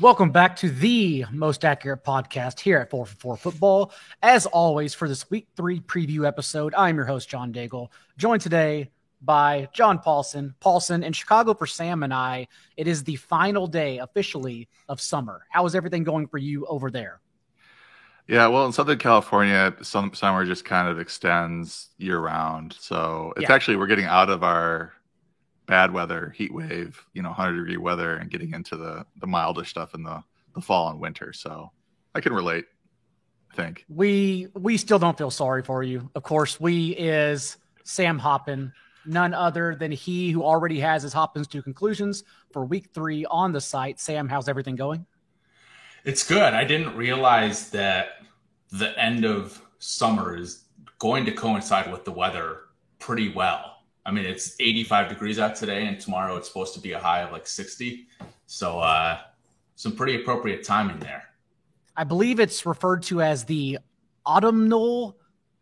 Welcome back to the most accurate podcast here at 4for4 Football. As always, for this Week 3 preview episode, I'm your host, John Daigle, joined today by John Paulson. Paulson, in Chicago for Sam and I, it is the final day officially of summer. How is everything going for you over there? Yeah, well, in Southern California, summer just kind of extends year-round. So it's actually, we're getting out of our bad weather, heat wave, 100-degree weather, and getting into the milder stuff in the fall and winter. So I can relate, I think. We still don't feel sorry for you. Of course, we is Sam Hoppen, none other than he who already has his Hoppins to conclusions for Week 3 on the site. Sam, how's everything going? It's good. I didn't realize that the end of summer is going to coincide with the weather pretty well. I mean, it's 85 degrees out today, and tomorrow it's supposed to be a high of like 60. So some pretty appropriate timing there. I believe it's referred to as the autumnal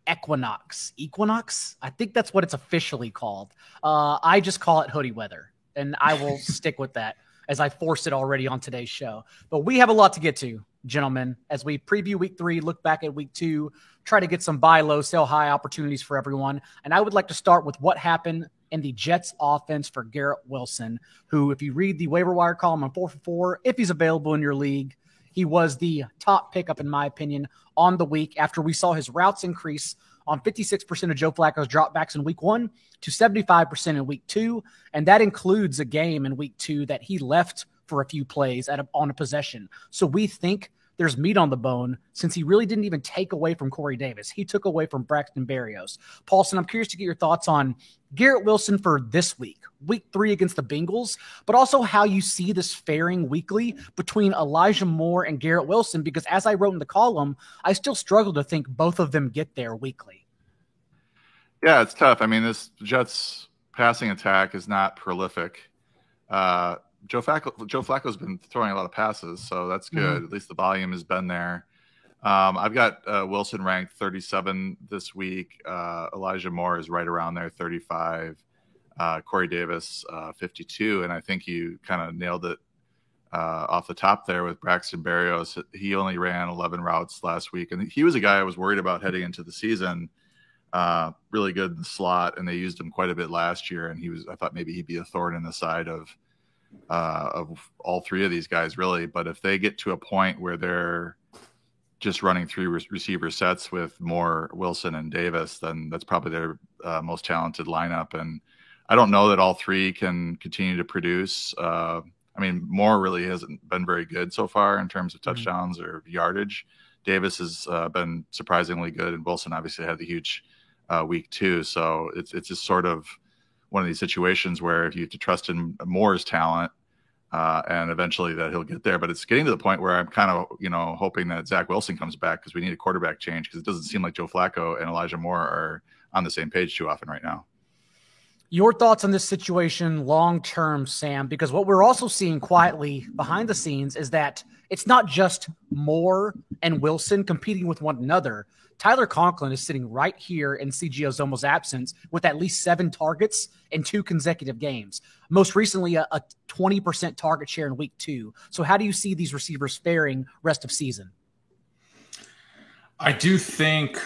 equinox. Equinox? I think that's what it's officially called. I just call it hoodie weather, and I will stick with that as I forced it already on today's show. But we have a lot to get to, gentlemen, as we preview Week 3, look back at Week 2, try to get some buy low, sell high opportunities for everyone. And I would like to start with what happened in the Jets offense for Garrett Wilson, who, if you read the waiver wire column on 4for4, if he's available in your league, he was the top pickup, in my opinion, on the week after we saw his routes increase on 56% of Joe Flacco's dropbacks in Week 1 to 75% in Week 2. And that includes a game in Week 2 that he left for a few plays on a possession. So we think there's meat on the bone since he really didn't even take away from Corey Davis. He took away from Braxton Berrios. Paulson, I'm curious to get your thoughts on Garrett Wilson for this week, Week 3 against the Bengals, but also how you see this faring weekly between Elijah Moore and Garrett Wilson, because as I wrote in the column, I still struggle to think both of them get there weekly. Yeah, it's tough. I mean, this Jets passing attack is not prolific. Joe Flacco's been throwing a lot of passes, so that's good. Mm-hmm. At least the volume has been there. I've got Wilson ranked 37 this week. Elijah Moore is right around there, 35. Corey Davis, 52. And I think you kind of nailed it off the top there with Braxton Berrios. He only ran 11 routes last week, and he was a guy I was worried about heading into the season. Really good in the slot, and they used him quite a bit last year, and I thought maybe he'd be a thorn in the side of all three of these guys, really. But if they get to a point where they're just running three receiver sets with Moore, Wilson, and Davis, then that's probably their most talented lineup. And I don't know that all three can continue to produce. I mean, Moore really hasn't been very good so far in terms of touchdowns or yardage. Davis has been surprisingly good, and Wilson obviously had the huge Week 2. So it's just sort of one of these situations where if you have to trust in Moore's talent and eventually that he'll get there. But it's getting to the point where I'm kind of, hoping that Zach Wilson comes back because we need a quarterback change, because it doesn't seem like Joe Flacco and Elijah Moore are on the same page too often right now. Your thoughts on this situation long-term, Sam, because what we're also seeing quietly behind the scenes is that it's not just Moore and Wilson competing with one another. Tyler Conklin is sitting right here in CJ Uzomah's absence with at least 7 targets in 2 consecutive games. Most recently, a 20% target share in Week 2. So how do you see these receivers faring rest of season? I do think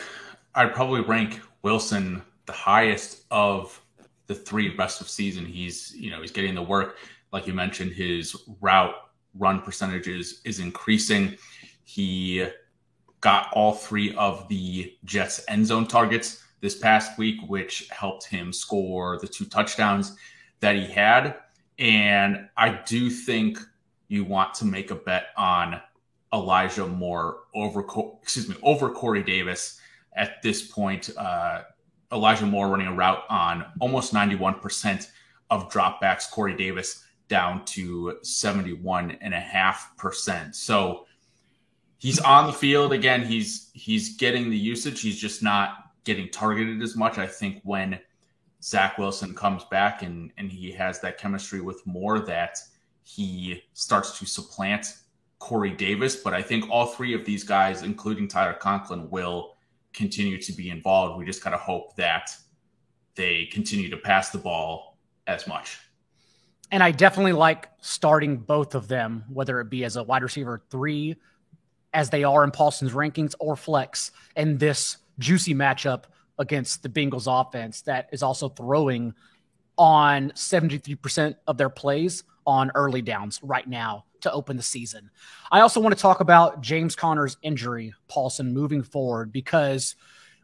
I'd probably rank Wilson the highest of the 3 rest of season. He's getting the work. Like you mentioned, his route run percentages is increasing. He got all 3 of the Jets' end zone targets this past week, which helped him score the 2 touchdowns that he had. And I do think you want to make a bet on Elijah Moore over Corey Davis at this point. Elijah Moore running a route on almost 91% of dropbacks. Corey Davis down to 71.5%. So he's on the field again. He's getting the usage. He's just not getting targeted as much. I think when Zach Wilson comes back and he has that chemistry with Moore, that he starts to supplant Corey Davis. But I think all three of these guys, including Tyler Conklin, will continue to be involved. We just got to hope that they continue to pass the ball as much. And I definitely like starting both of them, whether it be as a wide receiver 3, as they are in Paulson's rankings, or flex in this juicy matchup against the Bengals offense that is also throwing on 73% of their plays on early downs right now to open the season. I also want to talk about James Conner's injury, Paulson, moving forward, because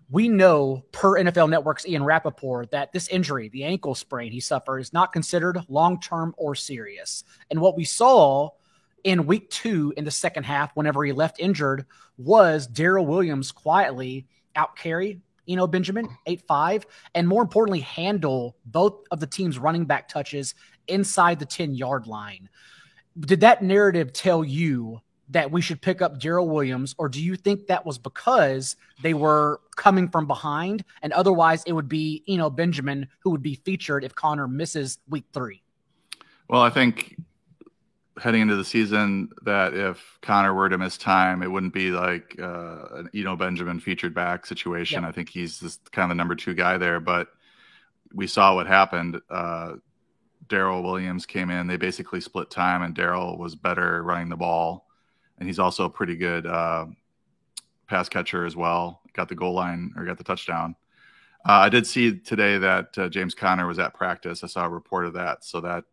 we know per NFL Network's Ian Rappaport that this injury, the ankle sprain he suffered, is not considered long-term or serious. And what we saw in week 2 in the second half, whenever he left injured, was Darrell Williams quietly out-carry Benjamin 8-5, and more importantly, handle both of the team's running back touches inside the 10-yard line. Did that narrative tell you that we should pick up Darrell Williams, or do you think that was because they were coming from behind and otherwise it would be Benjamin who would be featured if Conner misses week 3? Well, I think heading into the season that if Conner were to miss time, it wouldn't be like an Benjamin featured back situation. Yep. I think he's just kind of the number 2 guy there, but we saw what happened. Darrell Williams came in, they basically split time, and Darrell was better running the ball. And he's also a pretty good pass catcher as well. Got the goal line, or got the touchdown. I did see today that James Conner was at practice. I saw a report of that. So that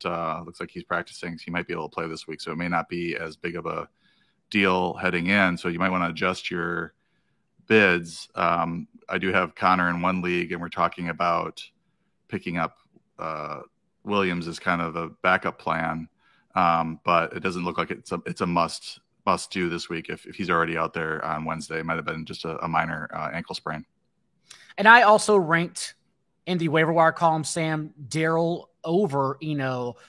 looks like he's practicing. So he might be able to play this week. So it may not be as big of a deal heading in. So you might want to adjust your bids. I do have Conner in one league, and we're talking about picking up Williams as kind of a backup plan. But it doesn't look like it's a must do this week if he's already out there on Wednesday. It might have been just a minor ankle sprain. And I also ranked in the waiver wire column, Sam, Darrell over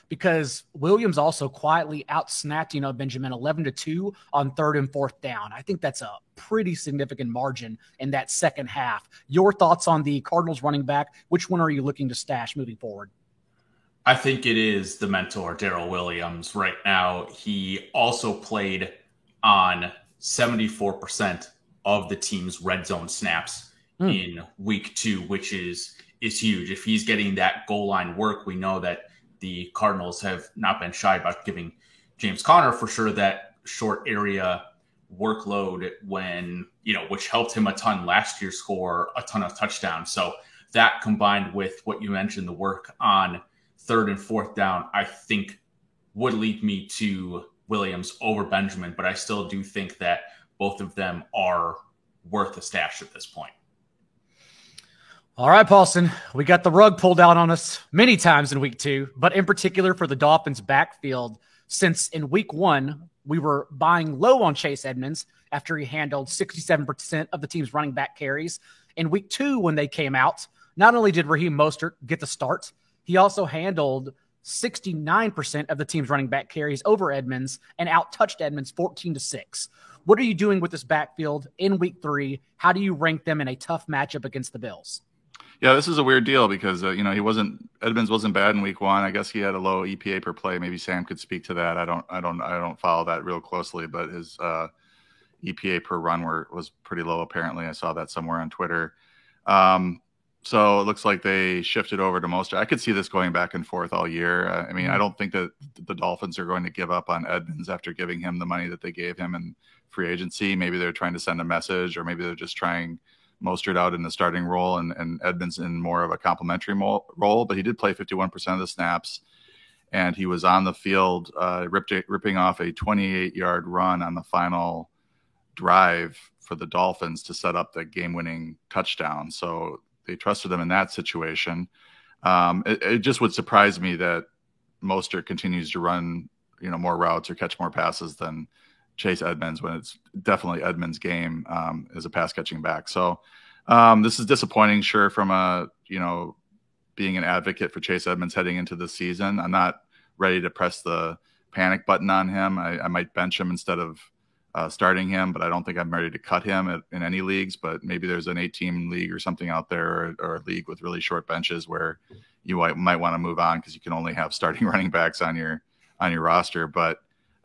because Williams also quietly outsnapped Benjamin 11-2 on 3rd and 4th down. I think that's a pretty significant margin in that second half. Your thoughts on the Cardinals running back? Which one are you looking to stash moving forward? I think it is the mentor, Darrell Williams. Right now, he also played on 74% of the team's red zone snaps in week 2, which is huge. If he's getting that goal line work, we know that the Cardinals have not been shy about giving James Conner for sure that short area workload when, which helped him a ton last year score a ton of touchdowns. So that combined with what you mentioned, the work on 3rd and 4th down, I think would lead me to Williams over Benjamin, but I still do think that both of them are worth a stash at this point. All right, Paulson, we got the rug pulled out on us many times in week 2, but in particular for the Dolphins backfield, since in week 1, we were buying low on Chase Edmonds after he handled 67% of the team's running back carries. In week 2, when they came out, not only did Raheem Mostert get the start, he also handled 69% of the team's running back carries over Edmonds and out-touched Edmonds 14-6. What are you doing with this backfield in week 3? How do you rank them in a tough matchup against the Bills? Yeah, this is a weird deal because Edmonds wasn't bad in week 1. I guess he had a low EPA per play. Maybe Sam could speak to that. I don't follow that real closely, but his EPA per run was pretty low apparently. I saw that somewhere on Twitter. So it looks like they shifted over to Mostert. I could see this going back and forth all year. I don't think that the Dolphins are going to give up on Edmonds after giving him the money that they gave him in free agency. Maybe they're trying to send a message, or maybe they're just trying Mostert out in the starting role and Edmonds in more of a complementary role. But he did play 51% of the snaps, and he was on the field ripping off a 28-yard run on the final drive for the Dolphins to set up the game-winning touchdown. So they trusted him in that situation. It just would surprise me that Mostert continues to run, more routes or catch more passes than Chase Edmonds, when it's definitely Edmonds' game as a pass catching back. So this is disappointing, sure, from being an advocate for Chase Edmonds heading into the season. I'm not ready to press the panic button on him. I might bench him instead of starting him, but I don't think I'm ready to cut him in any leagues. But maybe there's an 8-team league or something out there, or a league with really short benches where you might want to move on because you can only have starting running backs on your roster. But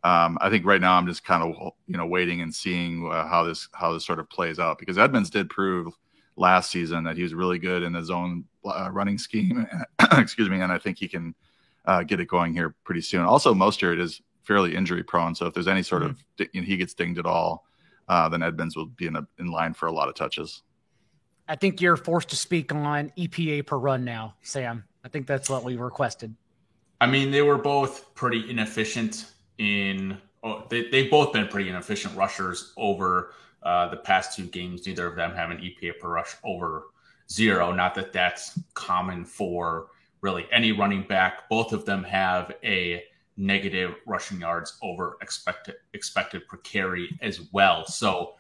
I think right now I'm just kind of waiting and seeing how this sort of plays out, because Edmonds did prove last season that he was really good in his own running scheme. Excuse me, and I think he can get it going here pretty soon. Also, Mostert is fairly injury prone, so if there's any sort of he gets dinged at all, then Edmonds will be in line for a lot of touches. I think you're forced to speak on EPA per run now, Sam. I think that's what we requested. I mean, they were both pretty inefficient they've both been pretty inefficient rushers over the past 2 games. Neither of them have an EPA per rush over 0. Not that that's common for really any running back. Both of them have a negative rushing yards over expected per carry as well. So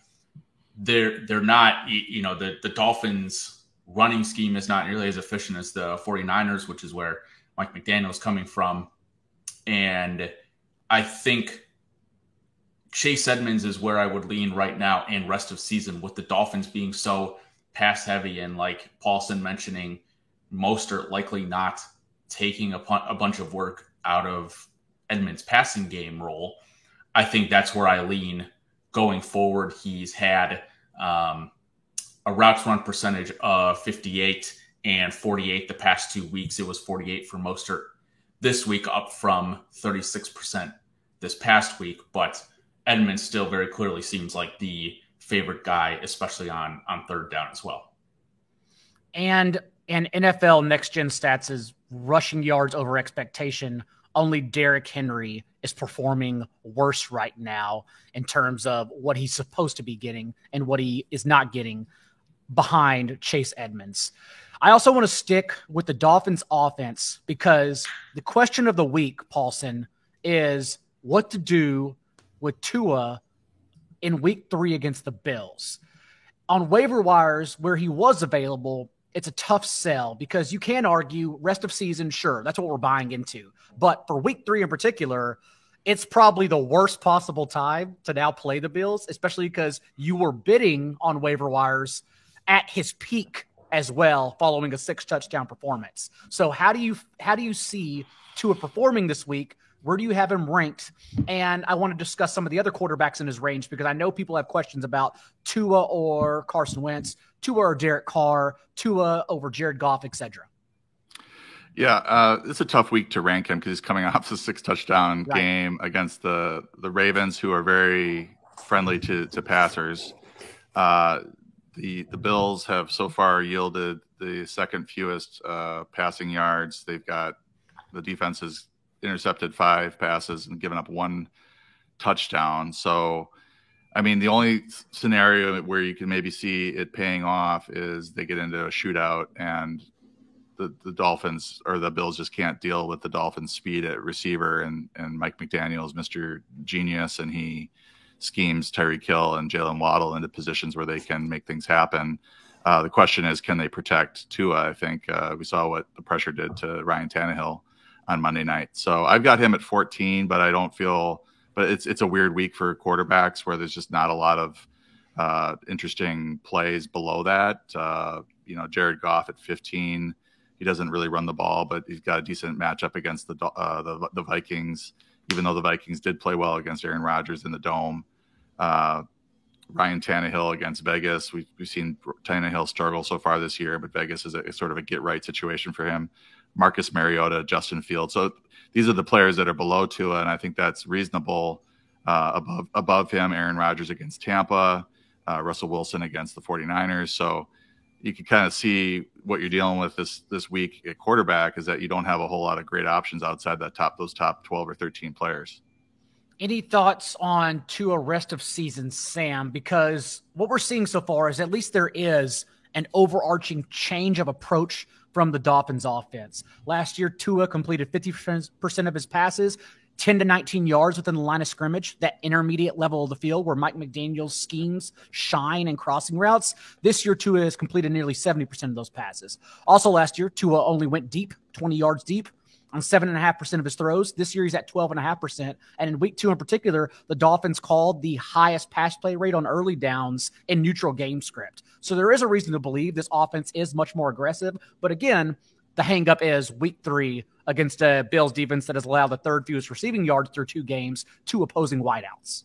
they're not, the Dolphins running scheme is not nearly as efficient as the 49ers, which is where Mike McDaniel is coming from. And I think Chase Edmonds is where I would lean right now and rest of season, with the Dolphins being so pass heavy, and like Paulson mentioning, Mostert likely not taking a bunch of work out of Edmonds' passing game role. I think that's where I lean going forward. He's had a routes run percentage of 58 and 48 the past 2 weeks. It was 48 for Mostert this week, up from 36% this past week. But Edmonds still very clearly seems like the favorite guy, especially on third down as well. And NFL Next Gen Stats is rushing yards over expectation. Only Derrick Henry is performing worse right now in terms of what he's supposed to be getting and what he is not getting behind Chase Edmonds. I also want to stick with the Dolphins offense, because the question of the week, Paulson, is what to do with Tua in week 3 against the Bills. On waiver wires where he was available, it's a tough sell, because you can argue rest of season, sure, that's what we're buying into. But for week 3 in particular, it's probably the worst possible time to now play the Bills, especially because you were bidding on waiver wires at his peak as well, following a 6-touchdown performance. So how do you see Tua performing this week? Where do you have him ranked? And I want to discuss some of the other quarterbacks in his range, because I know people have questions about Tua or Carson Wentz, Tua or Derek Carr, Tua over Jared Goff, etc. Yeah, it's a tough week to rank him because he's coming off the 6-touchdown game against the Ravens, who are very friendly to passers. The Bills have so far yielded the second fewest passing yards. They've got the defense has intercepted 5 passes and given up 1 touchdown. So, I mean, the only scenario where you can maybe see it paying off is they get into a shootout and the Dolphins or the Bills just can't deal with the Dolphins' speed at receiver, and Mike McDaniel is Mr. Genius, and he schemes Tyreek Hill and Jalen Waddle into positions where they can make things happen. The question is, can they protect Tua? I think we saw what the pressure did to Ryan Tannehill on Monday night. So I've got him at 14, but I don't feel – but it's a weird week for quarterbacks where there's just not a lot of interesting plays below that. Jared Goff at 15, he doesn't really run the ball, but he's got a decent matchup against the Vikings, even though the Vikings did play well against Aaron Rodgers in the Dome. Ryan Tannehill against Vegas. We've seen Tannehill struggle so far this year, but Vegas is sort of a get-right situation for him. Marcus Mariota, Justin Fields. So these are the players that are below Tua, and I think that's reasonable. Above him, Aaron Rodgers against Tampa, Russell Wilson against the 49ers. So you can kind of see what you're dealing with this week at quarterback is that you don't have a whole lot of great options outside those top 12 or 13 players. Any thoughts on Tua rest of season, Sam? Because what we're seeing so far is at least there is an overarching change of approach from the Dolphins offense. Last year, Tua completed 50% of his passes, 10 to 19 yards within the line of scrimmage, that intermediate level of the field where Mike McDaniel's schemes shine in crossing routes. This year, Tua has completed nearly 70% of those passes. Also last year, Tua only went deep, 20 yards deep, on 7.5% of his throws. This year he's at 12.5%. And in week 2 in particular, the Dolphins called the highest pass play rate on early downs in neutral game script. So there is a reason to believe this offense is much more aggressive. But again, the hang-up is week 3 against a Bills defense that has allowed the 3rd fewest receiving yards through 2 games to opposing wideouts.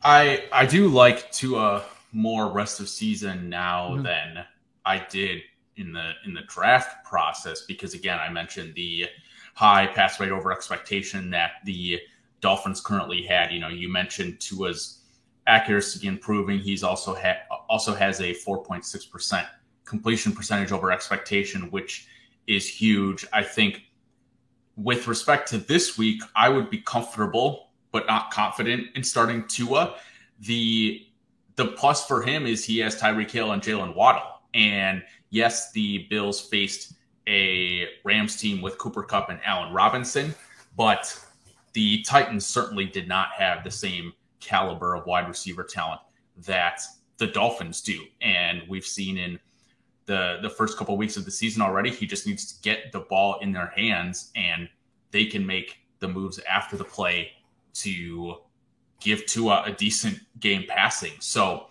I do like Tua more rest of season now than I did in the draft process, because again, I mentioned the high pass rate over expectation that the Dolphins currently had. You mentioned Tua's accuracy improving. He's also has a 4.6% completion percentage over expectation, which is huge. I think with respect to this week, I would be comfortable but not confident in starting Tua. The plus for him is he has Tyreek Hill and Jalen Waddle. And yes, the Bills faced a Rams team with Cooper Kupp and Allen Robinson, but the Titans certainly did not have the same caliber of wide receiver talent that the Dolphins do. And we've seen in the first couple of weeks of the season already, he just needs to get the ball in their hands and they can make the moves after the play to give Tua a decent game passing. So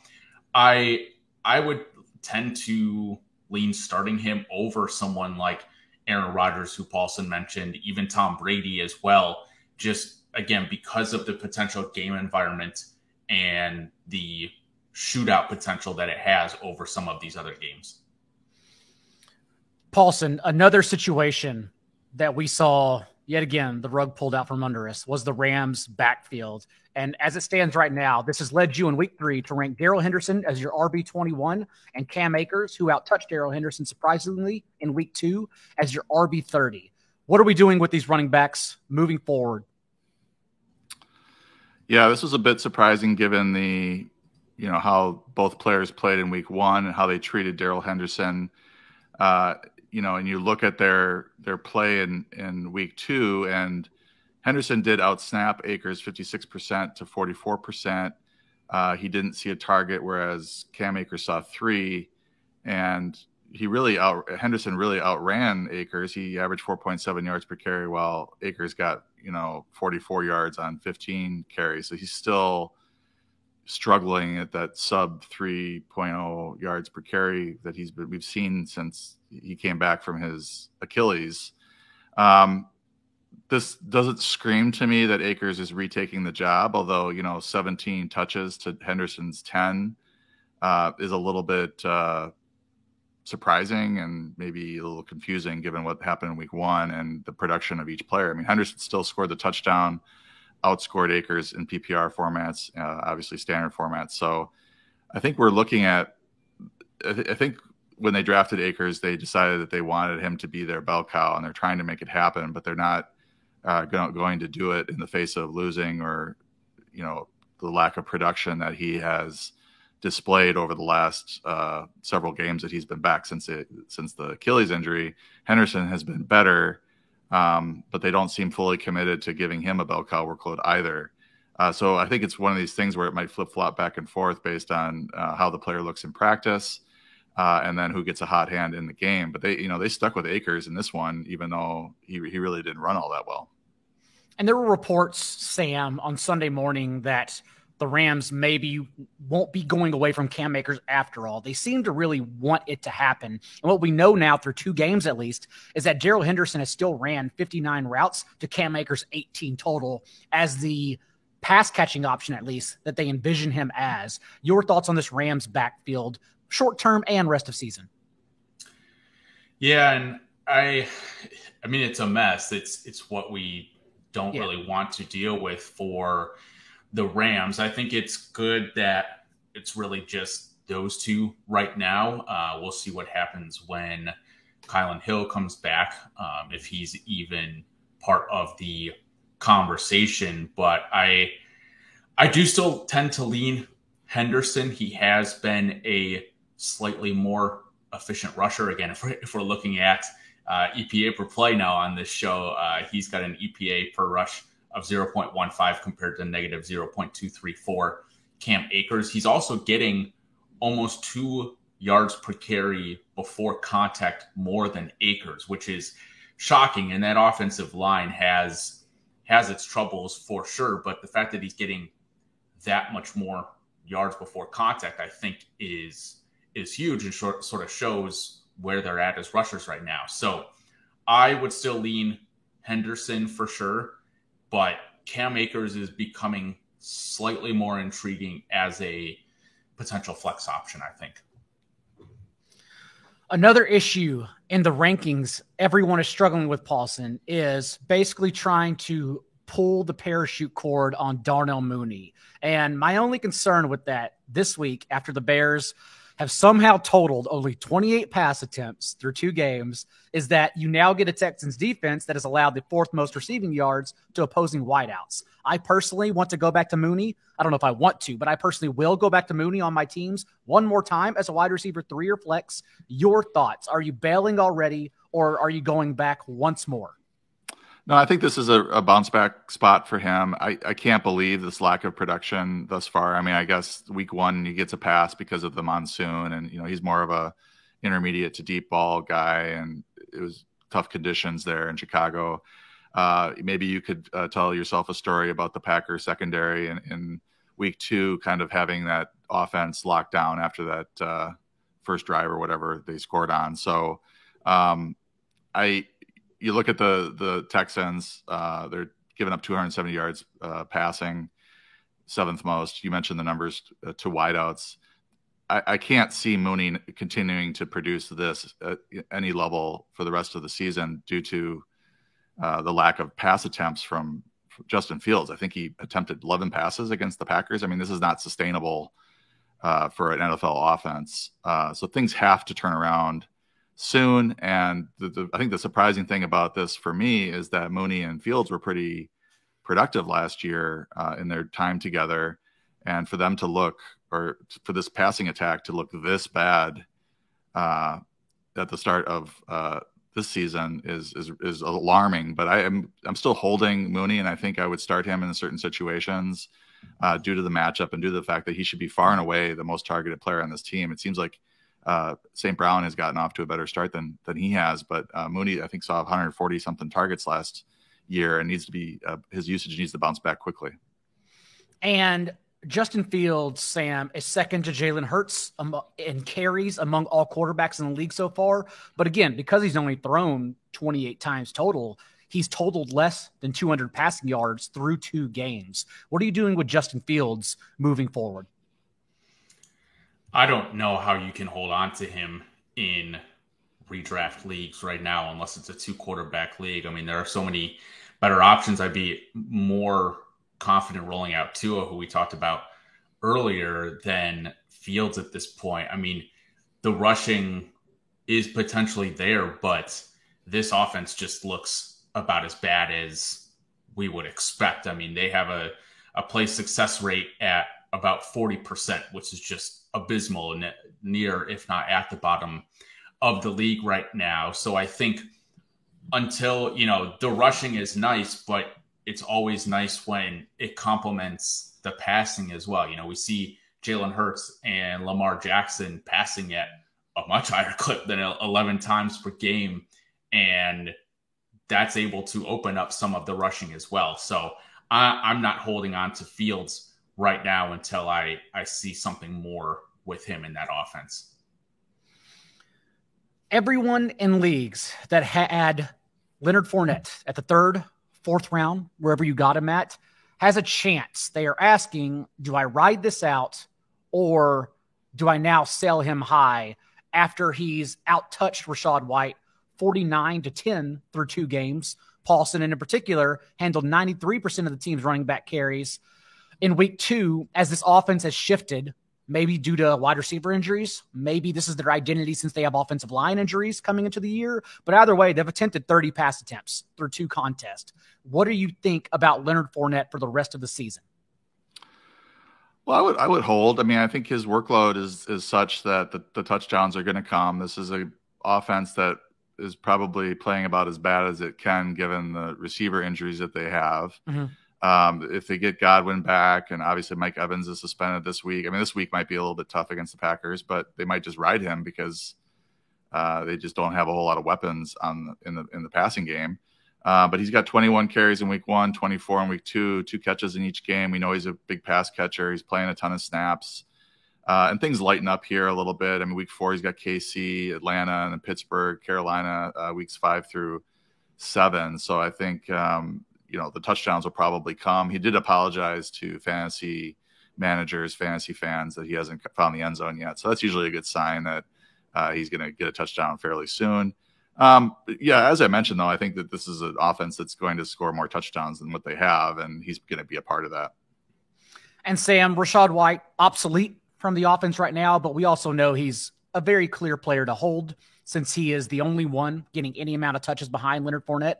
I would tend to lean starting him over someone like Aaron Rodgers, who Paulson mentioned, even Tom Brady as well, just again, because of the potential game environment and the shootout potential that it has over some of these other games. Paulson, another situation that we saw yet again, the rug pulled out from under us was the Rams backfield. And as it stands right now, this has led you in week 3 to rank Darrell Henderson as your RB21 and Cam Akers, who outtouched Darrell Henderson surprisingly in week 2, as your RB30. What are we doing with these running backs moving forward? Yeah, this was a bit surprising given the, how both players played in week 1 and how they treated Darrell Henderson. And you look at their play in week 2, and Henderson did outsnap Akers 56% to 44%. He didn't see a target, whereas Cam Akers saw 3, and Henderson really outran Akers. He averaged 4.7 yards per carry, while Akers got 44 yards on 15 carries. So he's still struggling at that sub 3.0 yards per carry that we've seen since he came back from his Achilles. This doesn't scream to me that Akers is retaking the job, although 17 touches to Henderson's 10 is a little bit surprising and maybe a little confusing given what happened in week 1 and the production of each player. I mean, Henderson still scored the touchdown, outscored Akers in PPR formats, obviously standard formats. So I think we're looking at, I think when they drafted Akers, they decided that they wanted him to be their bell cow, and they're trying to make it happen, but they're not going to do it in the face of losing or, the lack of production that he has displayed over the last several games that he's been back since the Achilles injury. Henderson has been better, but they don't seem fully committed to giving him a bell cow workload either. So I think it's one of these things where it might flip-flop back and forth based on how the player looks in practice, and then who gets a hot hand in the game. But they stuck with Akers in this one, even though he really didn't run all that well. And there were reports, Sam, on Sunday morning that the Rams maybe won't be going away from Cam Akers after all. They seem to really want it to happen. And what we know now through 2 games at least is that Darrell Henderson has still ran 59 routes to Cam Akers 18 total as the pass catching option, at least, that they envision him as. Your thoughts on this Rams backfield, short term and rest of season? Yeah, and I mean, it's a mess. It's what we don't really want to deal with for the Rams. I think it's good that it's really just those 2 right now. We'll see what happens when Kylan Hill comes back, if he's even part of the conversation. But I do still tend to lean Henderson. He has been a slightly more efficient rusher. Again, if we're looking at EPA per play now on this show, he's got an EPA per rush of 0.15 compared to negative 0.234 Cam Akers. He's also getting almost 2 yards per carry before contact more than Akers, which is shocking. And that offensive line has its troubles for sure. But the fact that he's getting that much more yards before contact, I think is huge and sort of shows where they're at as rushers right now. So I would still lean Henderson for sure, but Cam Akers is becoming slightly more intriguing as a potential flex option, I think. Another issue in the rankings everyone is struggling with, Paulson, is basically trying to pull the parachute cord on Darnell Mooney. And my only concern with that this week, after the Bears have somehow totaled only 28 pass attempts through 2 games, is that you now get a Texans defense that has allowed the 4th most receiving yards to opposing wideouts. I personally want to go back to Mooney. I don't know if I want to, but I personally will go back to Mooney on my teams one more time as a wide receiver 3 or flex. Your thoughts? Are you bailing already, or are you going back once more? No, I think this is a bounce back spot for him. I can't believe this lack of production thus far. I mean, I guess week 1 he gets a pass because of the monsoon, and he's more of a intermediate to deep ball guy, and it was tough conditions there in Chicago. Maybe you could tell yourself a story about the Packers secondary in week 2, kind of having that offense locked down after that first drive or whatever they scored on. So you look at the Texans, they're giving up 270 yards passing, 7th most. You mentioned the numbers to wideouts. I can't see Mooney continuing to produce this at any level for the rest of the season due to the lack of pass attempts from Justin Fields. I think he attempted 11 passes against the Packers. I mean, this is not sustainable for an NFL offense. So things have to turn around soon. And I think the surprising thing about this for me is that Mooney and Fields were pretty productive last year in their time together. And for them to look, or for this passing attack to look this bad at the start of this season is alarming. But I'm still holding Mooney, and I think I would start him in certain situations due to the matchup and due to the fact that he should be far and away the most targeted player on this team. It seems like St. Brown has gotten off to a better start than he has, but Mooney, I think, saw 140 something targets last year and needs to be his usage needs to bounce back quickly. And Justin Fields, Sam, is second to Jalen Hurts in carries among all quarterbacks in the league so far. But again, because he's only thrown 28 times total, he's totaled less than 200 passing yards through 2 games. What are you doing with Justin Fields moving forward? I don't know how you can hold on to him in redraft leagues right now, unless it's a 2-quarterback league. I mean, there are so many better options. I'd be more confident rolling out Tua, who we talked about earlier, than Fields at this point. I mean, the rushing is potentially there, but this offense just looks about as bad as we would expect. I mean, they have a play success rate at about 40%, which is just abysmal and near, if not at the bottom of the league right now. So I think until, the rushing is nice, but it's always nice when it complements the passing as well. We see Jalen Hurts and Lamar Jackson passing at a much higher clip than 11 times per game, and that's able to open up some of the rushing as well. So I'm not holding on to Fields right now until I see something more with him in that offense. Everyone in leagues that had Leonard Fournette at the 3rd, 4th round, wherever you got him at, has a chance. They are asking, do I ride this out, or do I now sell him high after he's out-touched Rachaad White 49-10 through 2 games? Paulson, in particular, handled 93% of the team's running back carries in week 2 as this offense has shifted, maybe due to wide receiver injuries. Maybe this is their identity since they have offensive line injuries coming into the year. But either way, they've attempted 30 pass attempts through 2 contests. What do you think about Leonard Fournette for the rest of the season? Well, I would hold. I mean, I think his workload is such that the touchdowns are going to come. This is an offense that is probably playing about as bad as it can given the receiver injuries that they have. Mm-hmm. If they get Godwin back, and obviously Mike Evans is suspended this week. I mean, this week might be a little bit tough against the Packers, but they might just ride him because They just don't have a whole lot of weapons in the passing game. But he's got 21 carries in week 1, 24 in week 2, 2 catches in each game. We know he's a big pass catcher. He's playing a ton of snaps. And things lighten up here a little bit. I mean, week 4, he's got KC, Atlanta, and then Pittsburgh, Carolina, weeks 5 through 7. So I think, the touchdowns will probably come. He did apologize to fantasy managers, fantasy fans, that he hasn't found the end zone yet. So that's usually a good sign that he's going to get a touchdown fairly soon. As I mentioned, though, I think that this is an offense that's going to score more touchdowns than what they have, and he's going to be a part of that. And Sam, Rachaad White, obsolete from the offense right now, but we also know he's a very clear player to hold since he is the only one getting any amount of touches behind Leonard Fournette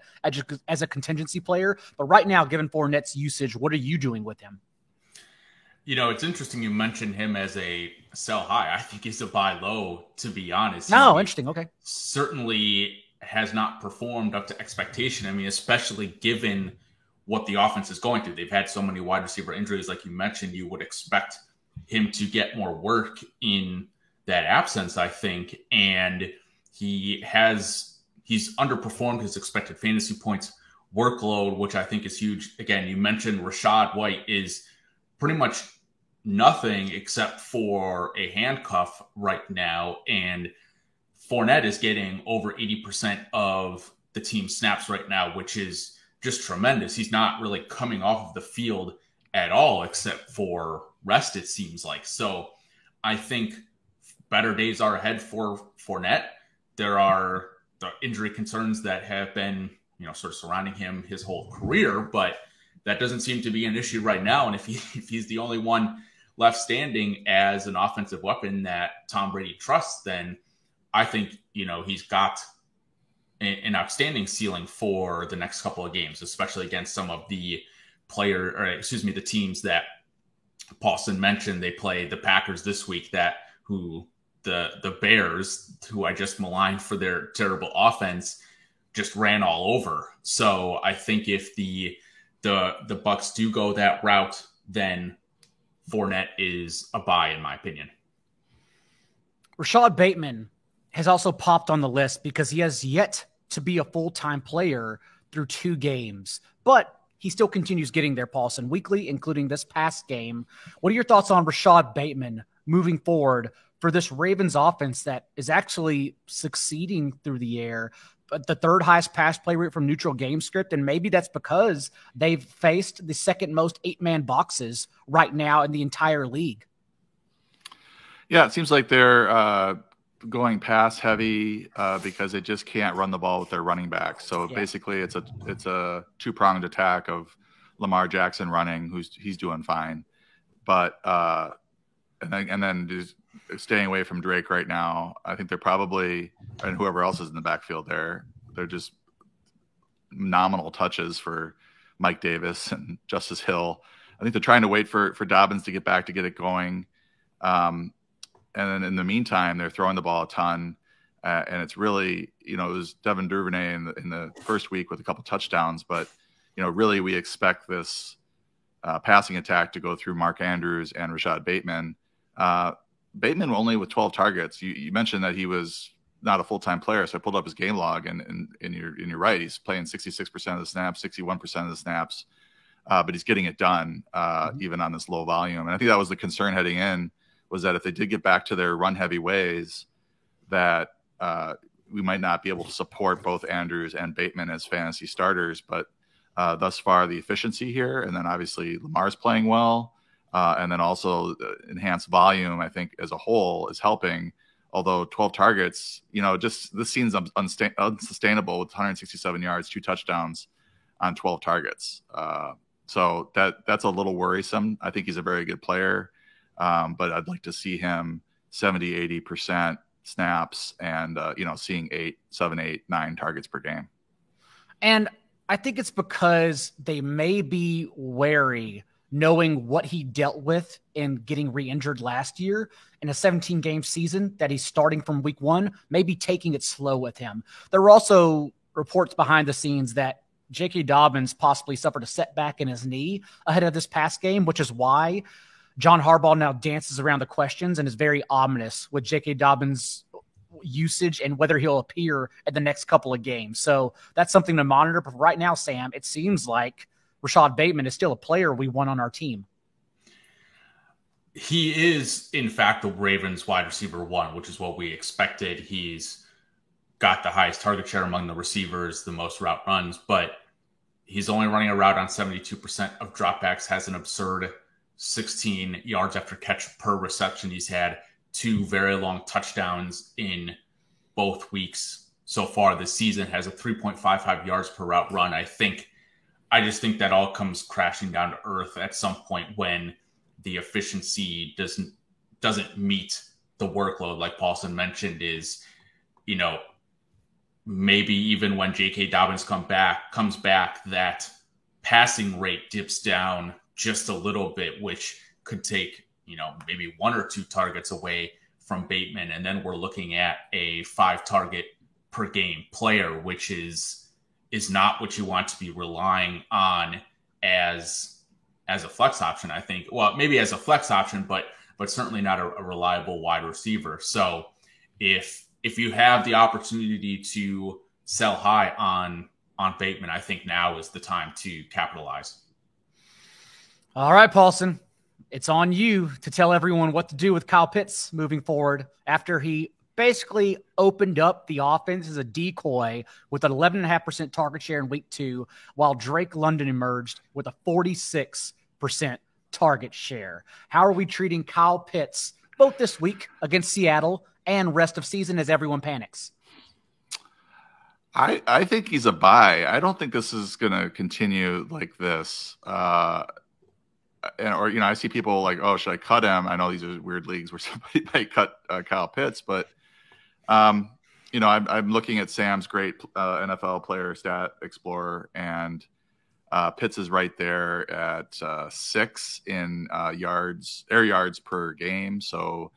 as a contingency player. But right now, given Fournette's usage, what are you doing with him? It's interesting you mentioned him as a sell high. I think he's a buy low, to be honest. Oh, interesting. Okay. Certainly has not performed up to expectation. I mean, especially given what the offense is going through. They've had so many wide receiver injuries, like you mentioned. You would expect him to get more work in that absence, I think. And he's underperformed his expected fantasy points workload, which I think is huge. Again, you mentioned Rachaad White is pretty much nothing except for a handcuff right now. And Fournette is getting over 80% of the team snaps right now, which is just tremendous. He's not really coming off of the field at all, except for rest, it seems like. So I think better days are ahead for Fournette. There are the injury concerns that have been, sort of surrounding him his whole career, but that doesn't seem to be an issue right now. And if he's the only one left standing as an offensive weapon that Tom Brady trusts, then I think, he's got an outstanding ceiling for the next couple of games, especially against some of the the teams that Paulson mentioned. They play the Packers this week, the Bears, who I just maligned for their terrible offense, just ran all over. So I think if the Bucks do go that route, then Fournette is a buy, in my opinion. Rashad Bateman has also popped on the list because he has yet to be a full-time player through 2 games, but he still continues getting there, Paulson, weekly, including this past game. What are your thoughts on Rashad Bateman moving forward for this Ravens offense that is actually succeeding through the air, but the 3rd highest pass play rate from neutral game script? And maybe that's because they've faced the 2nd most 8-man boxes right now in the entire league. Yeah, it seems like they're going pass heavy because they just can't run the ball with their running backs. So basically it's a 2-pronged attack of Lamar Jackson running, he's doing fine. But and then just staying away from Drake right now. I think they're probably, and whoever else is in the backfield there, they're just nominal touches for Mike Davis and Justice Hill. I think they're trying to wait for Dobbins to get back to get it going. And then in the meantime, they're throwing the ball a ton. And it's really, it was Devin Duvernay in the first week with a couple touchdowns. But, really we expect this passing attack to go through Mark Andrews and Rashad Bateman. Bateman only with 12 targets. You mentioned that he was not a full-time player, so I pulled up his game log, and you're right. He's playing 66% of the snaps, 61% of the snaps, but he's getting it done even on this low volume. And I think that was the concern heading in, was that if they did get back to their run-heavy ways, that we might not be able to support both Andrews and Bateman as fantasy starters. But thus far, the efficiency here, and then obviously Lamar's playing well, and then also enhanced volume, I think, as a whole is helping. Although 12 targets, just this seems unsustainable with 167 yards, 2 touchdowns on 12 targets. So that's a little worrisome. I think he's a very good player, but I'd like to see him 70, 80% snaps and, seeing 7, 8, 9 targets per game. And I think it's because they may be wary, knowing what he dealt with in getting re-injured last year in a 17-game season that he's starting from week 1, maybe taking it slow with him. There were also reports behind the scenes that J.K. Dobbins possibly suffered a setback in his knee ahead of this past game, which is why John Harbaugh now dances around the questions and is very ominous with J.K. Dobbins usage and whether he'll appear at the next couple of games. So that's something to monitor. But right now, Sam, it seems like Rashad Bateman is still a player we want on our team. He is, in fact, the Ravens wide receiver 1, which is what we expected. He's got the highest target share among the receivers, the most route runs, but he's only running a route on 72% of dropbacks, has an absurd 16 yards after catch per reception. He's had 2 very long touchdowns in both weeks so far this season, has a 3.55 yards per route run. I just think that all comes crashing down to earth at some point when the efficiency doesn't meet the workload. Like Paulson mentioned, is, maybe even when J.K. Dobbins comes back, that passing rate dips down just a little bit, which could take, maybe 1 or 2 targets away from Bateman. And then we're looking at a 5 target per game player, which is not what you want to be relying on as a flex option. I think, well, maybe as a flex option, but certainly not a reliable wide receiver. So if you have the opportunity to sell high on Bateman, I think now is the time to capitalize. All right, Paulson, it's on you to tell everyone what to do with Kyle Pitts moving forward after he basically opened up the offense as a decoy with an 11.5% target share in week 2, while Drake London emerged with a 46% target share. How are we treating Kyle Pitts both this week against Seattle and rest of season as everyone panics? I think he's a buy. I don't think this is going to continue like this. I see people like, oh, should I cut him? I know these are weird leagues where somebody might cut Kyle Pitts, but I'm looking at Sam's great NFL player stat explorer, and Pitts is right there at 6 in air yards per game. So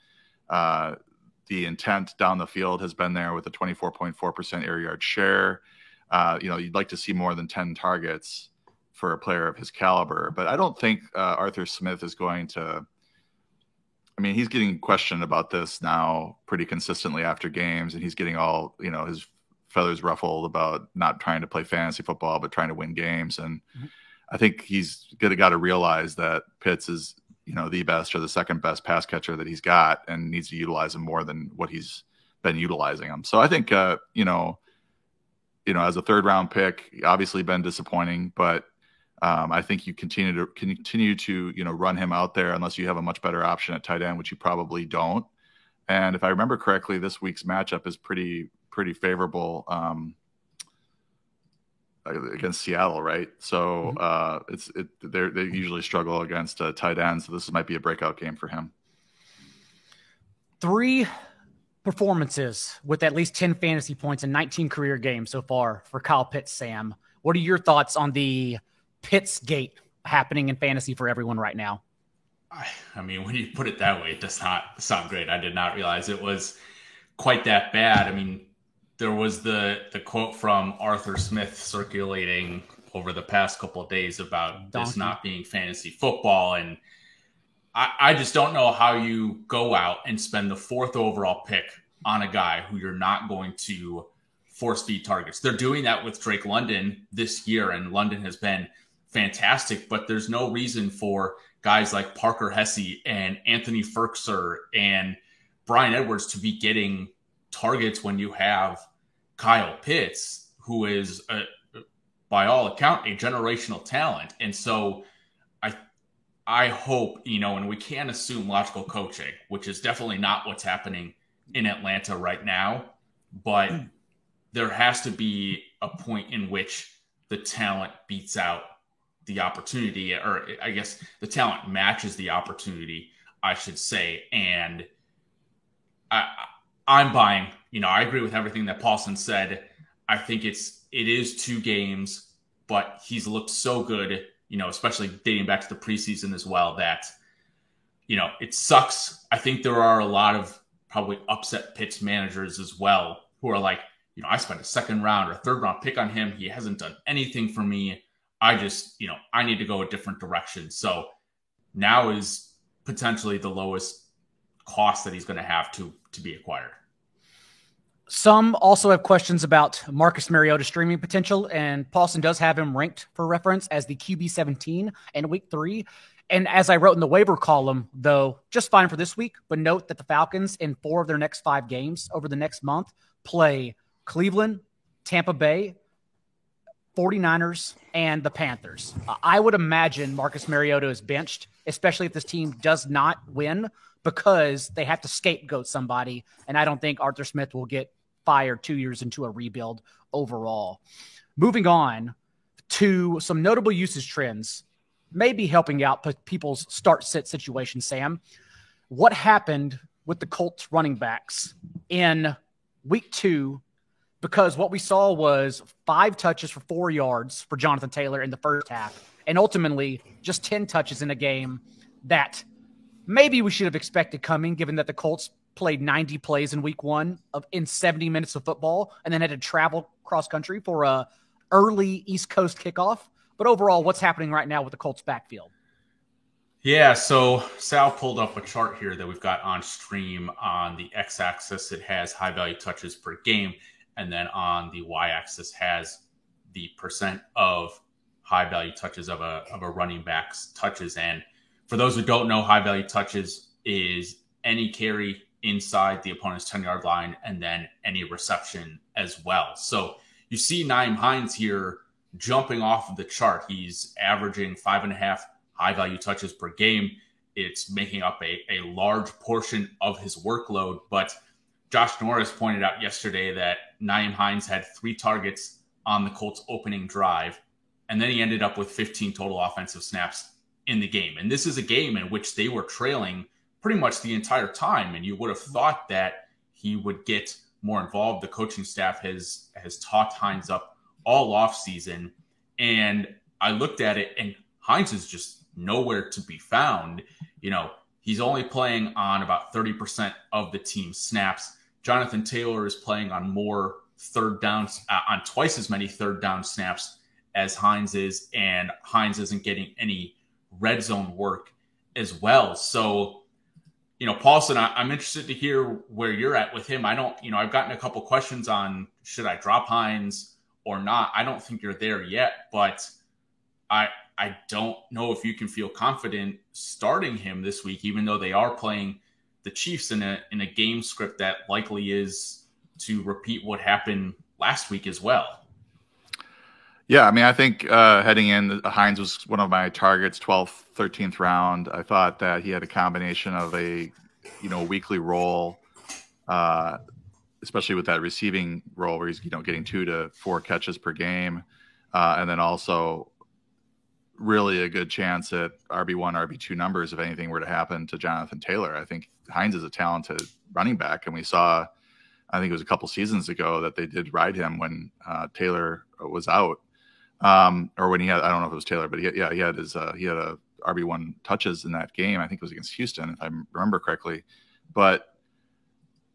the intent down the field has been there with a 24.4% air yard share. You'd like to see more than 10 targets for a player of his caliber, but I don't think Arthur Smith is going to. I mean, he's getting questioned about this now pretty consistently after games, and he's getting all, his feathers ruffled about not trying to play fantasy football, but trying to win games. And I think he's got to realize that Pitts is, the best or the second best pass catcher that he's got, and needs to utilize him more than what he's been utilizing him. So I think, as a 3rd round pick, obviously been disappointing, but I think you continue to run him out there unless you have a much better option at tight end, which you probably don't. And if I remember correctly, this week's matchup is pretty favorable against Seattle, right? So they usually struggle against tight ends, so this might be a breakout game for him. 3 performances with at least 10 fantasy points in 19 career games so far for Kyle Pitts. Sam, what are your thoughts on the Pitts gate happening in fantasy for everyone right now? I mean, when you put it that way, it does not sound great. I did not realize it was quite that bad. I mean, there was the quote from Arthur Smith circulating over the past couple of days about this not being fantasy football. And I just don't know how you go out and spend the 4th overall pick on a guy who you're not going to force feed targets. They're doing that with Drake London this year, and London has been fantastic, but there's no reason for guys like Parker Hesse and Anthony Ferkser and Brian Edwards to be getting targets when you have Kyle Pitts, who is, by all account, a generational talent. And so I hope, and we can't assume logical coaching, which is definitely not what's happening in Atlanta right now, but there has to be a point in which the talent beats out the opportunity, or I guess the talent matches the opportunity, I should say. And I'm buying. I agree with everything that Paulson said. I think it is 2 games, but he's looked so good, especially dating back to the preseason as well, that, it sucks. I think there are a lot of probably upset Pitts managers as well who are like, I spent a 2nd round or 3rd round pick on him. He hasn't done anything for me. I just, I need to go a different direction. So now is potentially the lowest cost that he's going to have to be acquired. Some also have questions about Marcus Mariota's streaming potential, and Paulson does have him ranked for reference as the QB 17 in week 3. And as I wrote in the waiver column, though, just fine for this week, but note that the Falcons in 4 of their next 5 games over the next month play Cleveland, Tampa Bay, 49ers, and the Panthers. I would imagine Marcus Mariota is benched, especially if this team does not win, because they have to scapegoat somebody, and I don't think Arthur Smith will get fired 2 years into a rebuild overall. Moving on to some notable usage trends, maybe helping out people's start-sit situation, Sam. What happened with the Colts running backs in week 2? Because what we saw was 5 touches for 4 yards for Jonathan Taylor in the first half, and ultimately just 10 touches in a game that maybe we should have expected coming, given that the Colts played 90 plays in week 1 in 70 minutes of football and then had to travel cross country for a early East Coast kickoff. But overall, what's happening right now with the Colts backfield? Yeah, so Sal pulled up a chart here that we've got on stream. On the x-axis, it has high-value touches per game, and then on the y-axis has the percent of high-value touches of a running back's touches. And for those who don't know, high-value touches is any carry inside the opponent's 10-yard line and then any reception as well. So you see Nyheim Hines here jumping off of the chart. He's averaging 5.5 high-value touches per game. It's making up a large portion of his workload. But Josh Norris pointed out yesterday that Nyheim Hines had 3 targets on the Colts' opening drive, and then he ended up with 15 total offensive snaps in the game. And this is a game in which they were trailing pretty much the entire time, and you would have thought that he would get more involved. The coaching staff has talked Hines up all offseason, and I looked at it, and Hines is just nowhere to be found. You know, he's only playing on about 30% of the team's snaps. Jonathan Taylor is playing on more third downs, on twice as many third down snaps as Hines is, and Hines isn't getting any red zone work as well. So, you know, Paulson, I'm interested to hear where you're at with him. I've gotten a couple questions on should I drop Hines or not. I don't think you're there yet, but I don't know if you can feel confident starting him this week, even though they are playing the Chiefs in a game script that likely is to repeat what happened last week as well. Yeah, I mean, I think heading in, Hines was one of my targets, 12th, 13th round. I thought that he had a combination of a, weekly role, especially with that receiving role where he's, getting 2 to 4 catches per game. And then also really a good chance at RB1, RB2 numbers if anything were to happen to Jonathan Taylor. I think Hines is a talented running back, and we saw, I think it was a couple seasons ago, that they did ride him when Taylor was out. Or when he had, I don't know if it was Taylor, but he had a RB1 touches in that game. I think it was against Houston, if I remember correctly. But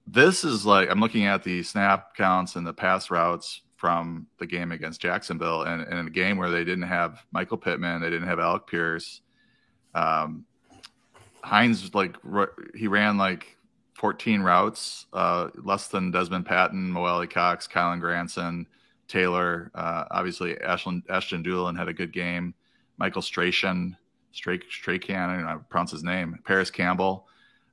this is like, I'm looking at the snap counts and the pass routes from the game against Jacksonville, and in a game where they didn't have Michael Pittman, they didn't have Alec Pierce. Hines, he ran 14 routes, less than Desmond Patton, Mo Cox, Kylan Granson, Taylor, obviously Ashton Doolin had a good game. Michael Strahan, I don't know how to pronounce his name. Paris Campbell.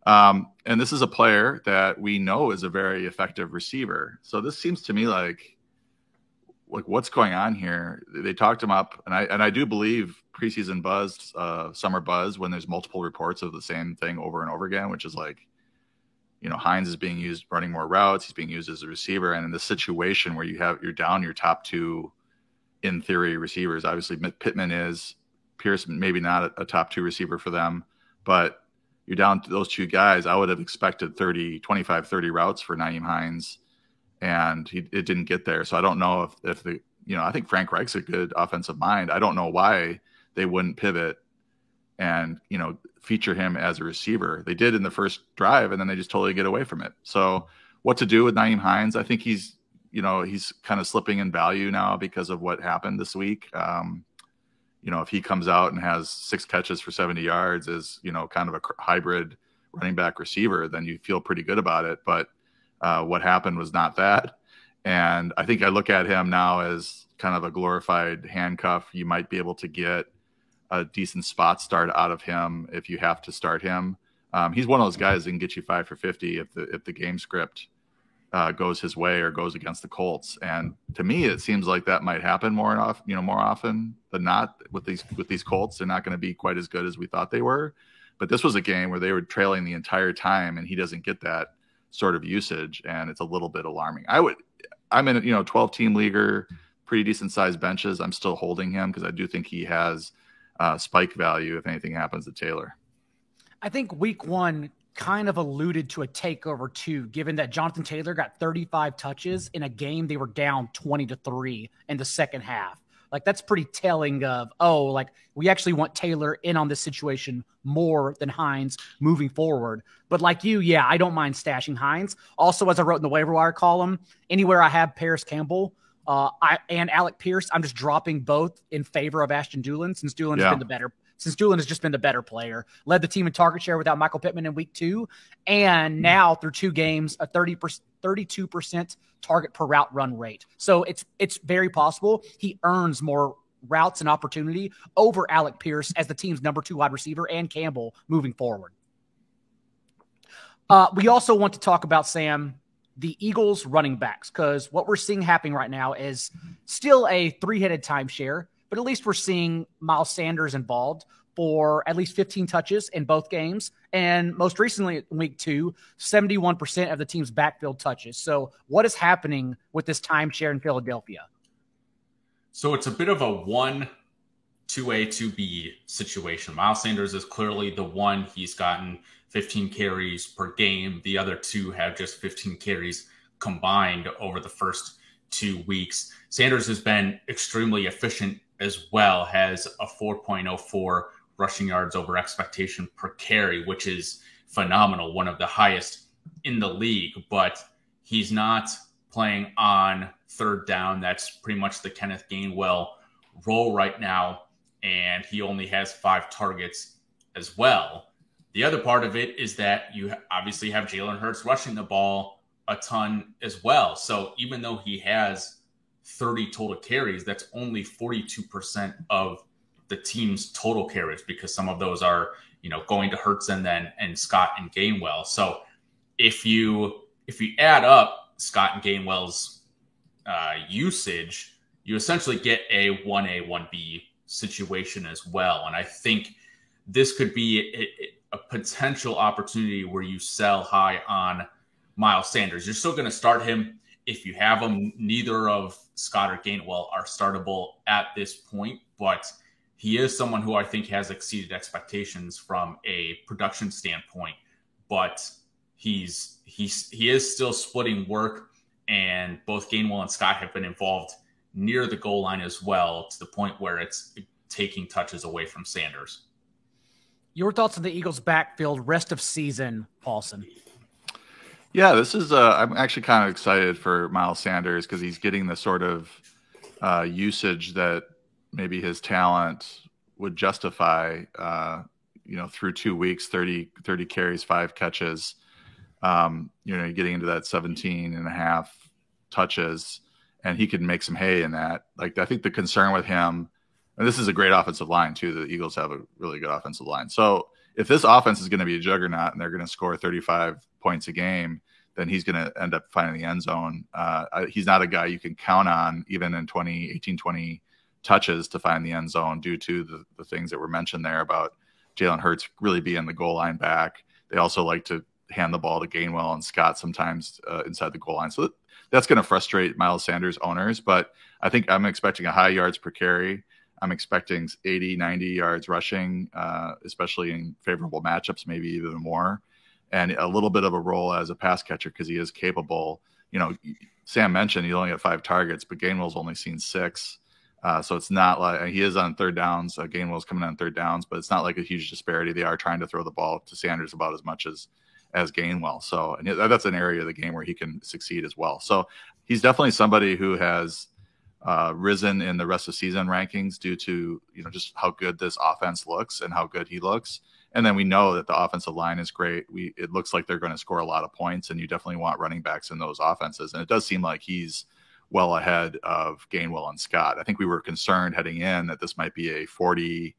And this is a player that we know is a very effective receiver. So this seems to me like what's going on here? They talked him up, and I do believe preseason buzz, summer buzz, when there's multiple reports of the same thing over and over again, which is Hines is being used running more routes. He's being used as a receiver. And in this situation where you're down your top 2, in theory, receivers, obviously Pittman is, Pierce maybe not a top 2 receiver for them, but you're down to those 2 guys. I would have expected 25, 30 routes for Nyheim Hines, and it didn't get there. So I don't know if I think Frank Reich's a good offensive mind. I don't know why they wouldn't pivot and, feature him as a receiver. They did in the first drive, and then they just totally get away from it. So what to do with Nyheim Hines? I think he's kind of slipping in value now because of what happened this week. If he comes out and has 6 catches for 70 yards as, kind of a hybrid running back receiver, then you feel pretty good about it. But What happened was not that. And I think I look at him now as kind of a glorified handcuff. You might be able to get a decent spot start out of him if you have to start him. He's one of those guys that can get you 5 for 50 if the game script goes his way or goes against the Colts. And to me, it seems like that might happen more often than not with these Colts. They're not going to be quite as good as we thought they were. But this was a game where they were trailing the entire time, and he doesn't get that sort of usage, and it's a little bit alarming. I'm in a 12-team leaguer, pretty decent sized benches. I'm still holding him because I do think he has spike value if anything happens to Taylor. I think week 1 kind of alluded to a takeover too, given that Jonathan Taylor got 35 touches in a game they were down 20-3 in the second half. Like, that's pretty telling of, we actually want Taylor in on this situation more than Hines moving forward. But like you, yeah, I don't mind stashing Hines. Also, as I wrote in the waiver wire column, anywhere I have Paris Campbell and Alec Pierce, I'm just dropping both in favor of Ashton Dulin since Dulin has just been the better player. Led the team in target share without Michael Pittman in week 2. And now through 2 games, a 32% target per route run rate. So it's very possible he earns more routes and opportunity over Alec Pierce as the team's number 2 wide receiver and Campbell moving forward. We also want to talk about, Sam, the Eagles running backs, because what we're seeing happening right now is still a 3-headed timeshare, but at least we're seeing Miles Sanders involved for at least 15 touches in both games. And most recently in week 2, 71% of the team's backfield touches. So what is happening with this timeshare in Philadelphia? So it's a bit of a 1-2A, 2B situation. Miles Sanders is clearly the one. He's gotten 15 carries per game. The other 2 have just 15 carries combined over the first 2 weeks. Sanders has been extremely efficient as well, has a 4.04 rushing yards over expectation per carry, which is phenomenal, one of the highest in the league. But he's not playing on third down. That's pretty much the Kenneth Gainwell role right now, and he only has 5 targets as well. The other part of it is that you obviously have Jalen Hurts rushing the ball a ton as well. So even though he has 30 total carries, that's only 42% of the team's total carries, because some of those are, going to Hurts and Scott and Gainwell. So if you add up Scott and Gainwell's usage, you essentially get a 1A, 1B situation as well. And I think this could be a potential opportunity where you sell high on Miles Sanders. You're still going to start him if you have him. Neither of Scott or Gainwell are startable at this point, but he is someone who I think has exceeded expectations from a production standpoint. But he is still splitting work, and both Gainwell and Scott have been involved near the goal line as well, to the point where it's taking touches away from Sanders. Your thoughts on the Eagles' backfield rest of season, Paulson? Yeah, this is I'm actually kind of excited for Miles Sanders because he's getting the sort of usage that maybe his talent would justify, through 2 weeks, 30 carries, 5 catches, getting into that 17 and a half touches, and he could make some hay in that. Like, I think the concern with him, and this is a great offensive line too. The Eagles have a really good offensive line. So if this offense is going to be a juggernaut and they're going to score 35 points a game, then he's going to end up finding the end zone. He's not a guy you can count on even in 20 touches to find the end zone due to the things that were mentioned there about Jalen Hurts really being the goal line back. They also like to hand the ball to Gainwell and Scott sometimes inside the goal line. So that's going to frustrate Miles Sanders owners, but I think I'm expecting a high yards per carry. I'm expecting 80, 90 yards rushing, especially in favorable matchups, maybe even more, and a little bit of a role as a pass catcher because he is capable. Sam mentioned he only got 5 targets, but Gainwell's only seen 6. So it's not like he is on third downs. Gainwell's coming on third downs, but it's not like a huge disparity. They are trying to throw the ball to Sanders about as much as Gainwell. So and that's an area of the game where he can succeed as well. So he's definitely somebody who has risen in the rest of season rankings due to, just how good this offense looks and how good he looks. And then we know that the offensive line is great. It looks like they're going to score a lot of points, and you definitely want running backs in those offenses. And it does seem like he's well ahead of Gainwell and Scott. I think we were concerned heading in that this might be a 40,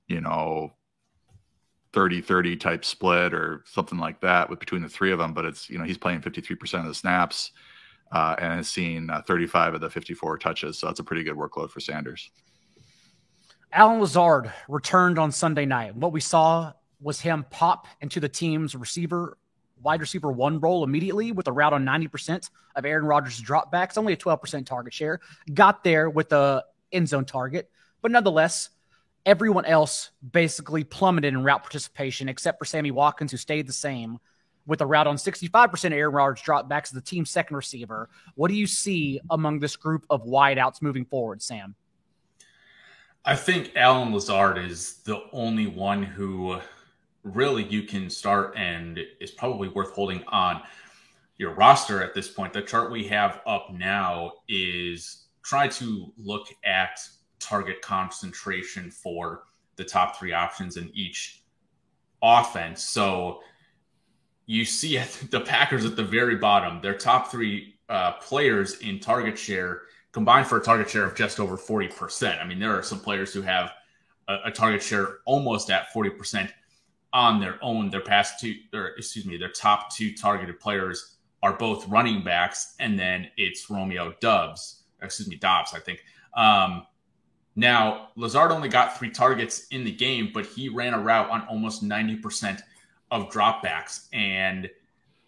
30-30 type split or something like that between the three of them. But it's, he's playing 53% of the snaps and has seen 35 of the 54 touches. So that's a pretty good workload for Sanders. Allen Lazard returned on Sunday night. What we saw was him pop into the team's wide receiver one role immediately with a route on 90% of Aaron Rodgers' dropbacks, only a 12% target share. Got there with a end zone target, but nonetheless, everyone else basically plummeted in route participation except for Sammy Watkins, who stayed the same with a route on 65% of Aaron Rodgers' dropbacks as the team's second receiver. What do you see among this group of wideouts moving forward, Sam? I think Allen Lazard is the only one who really you can start and is probably worth holding on your roster at this point. The chart we have up now is try to look at target concentration for the top three options in each offense. So you see the Packers at the very bottom, their top three players in target share combined for a target share of just over 40%. I mean, there are some players who have a target share almost at 40% on their own. Their top two targeted players are both running backs, and then it's Dobbs, I think. Now, Lazard only got 3 targets in the game, but he ran a route on almost 90% of dropbacks, and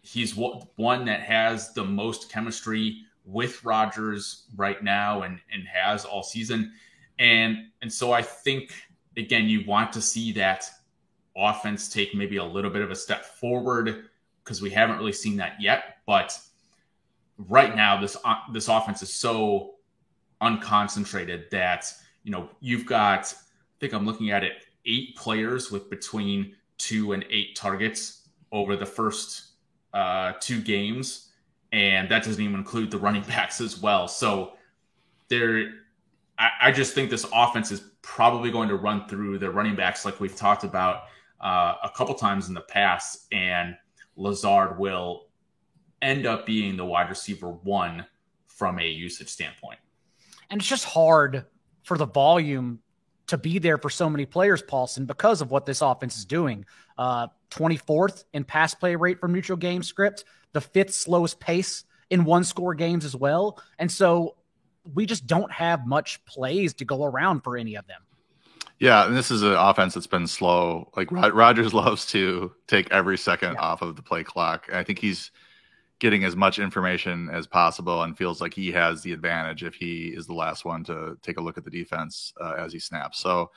he's one that has the most chemistry with Rodgers right now and has all season. And so I think, again, you want to see that offense take maybe a little bit of a step forward because we haven't really seen that yet. But right now, this offense is so unconcentrated that, you've got, I think I'm looking at it, 8 players with between 2 and 8 targets over the first 2 games. And that doesn't even include the running backs as well. So I just think this offense is probably going to run through the running backs like we've talked about a couple times in the past. And Lazard will end up being the wide receiver one from a usage standpoint. And it's just hard for the volume to be there for so many players, Paulson, because of what this offense is doing. 24th in pass play rate from neutral game script, the 5th slowest pace in one-score games as well. And so we just don't have much plays to go around for any of them. Yeah, and this is an offense that's been slow. Like Rodgers loves to take every second off of the play clock. I think he's getting as much information as possible and feels like he has the advantage if he is the last one to take a look at the defense as he snaps. So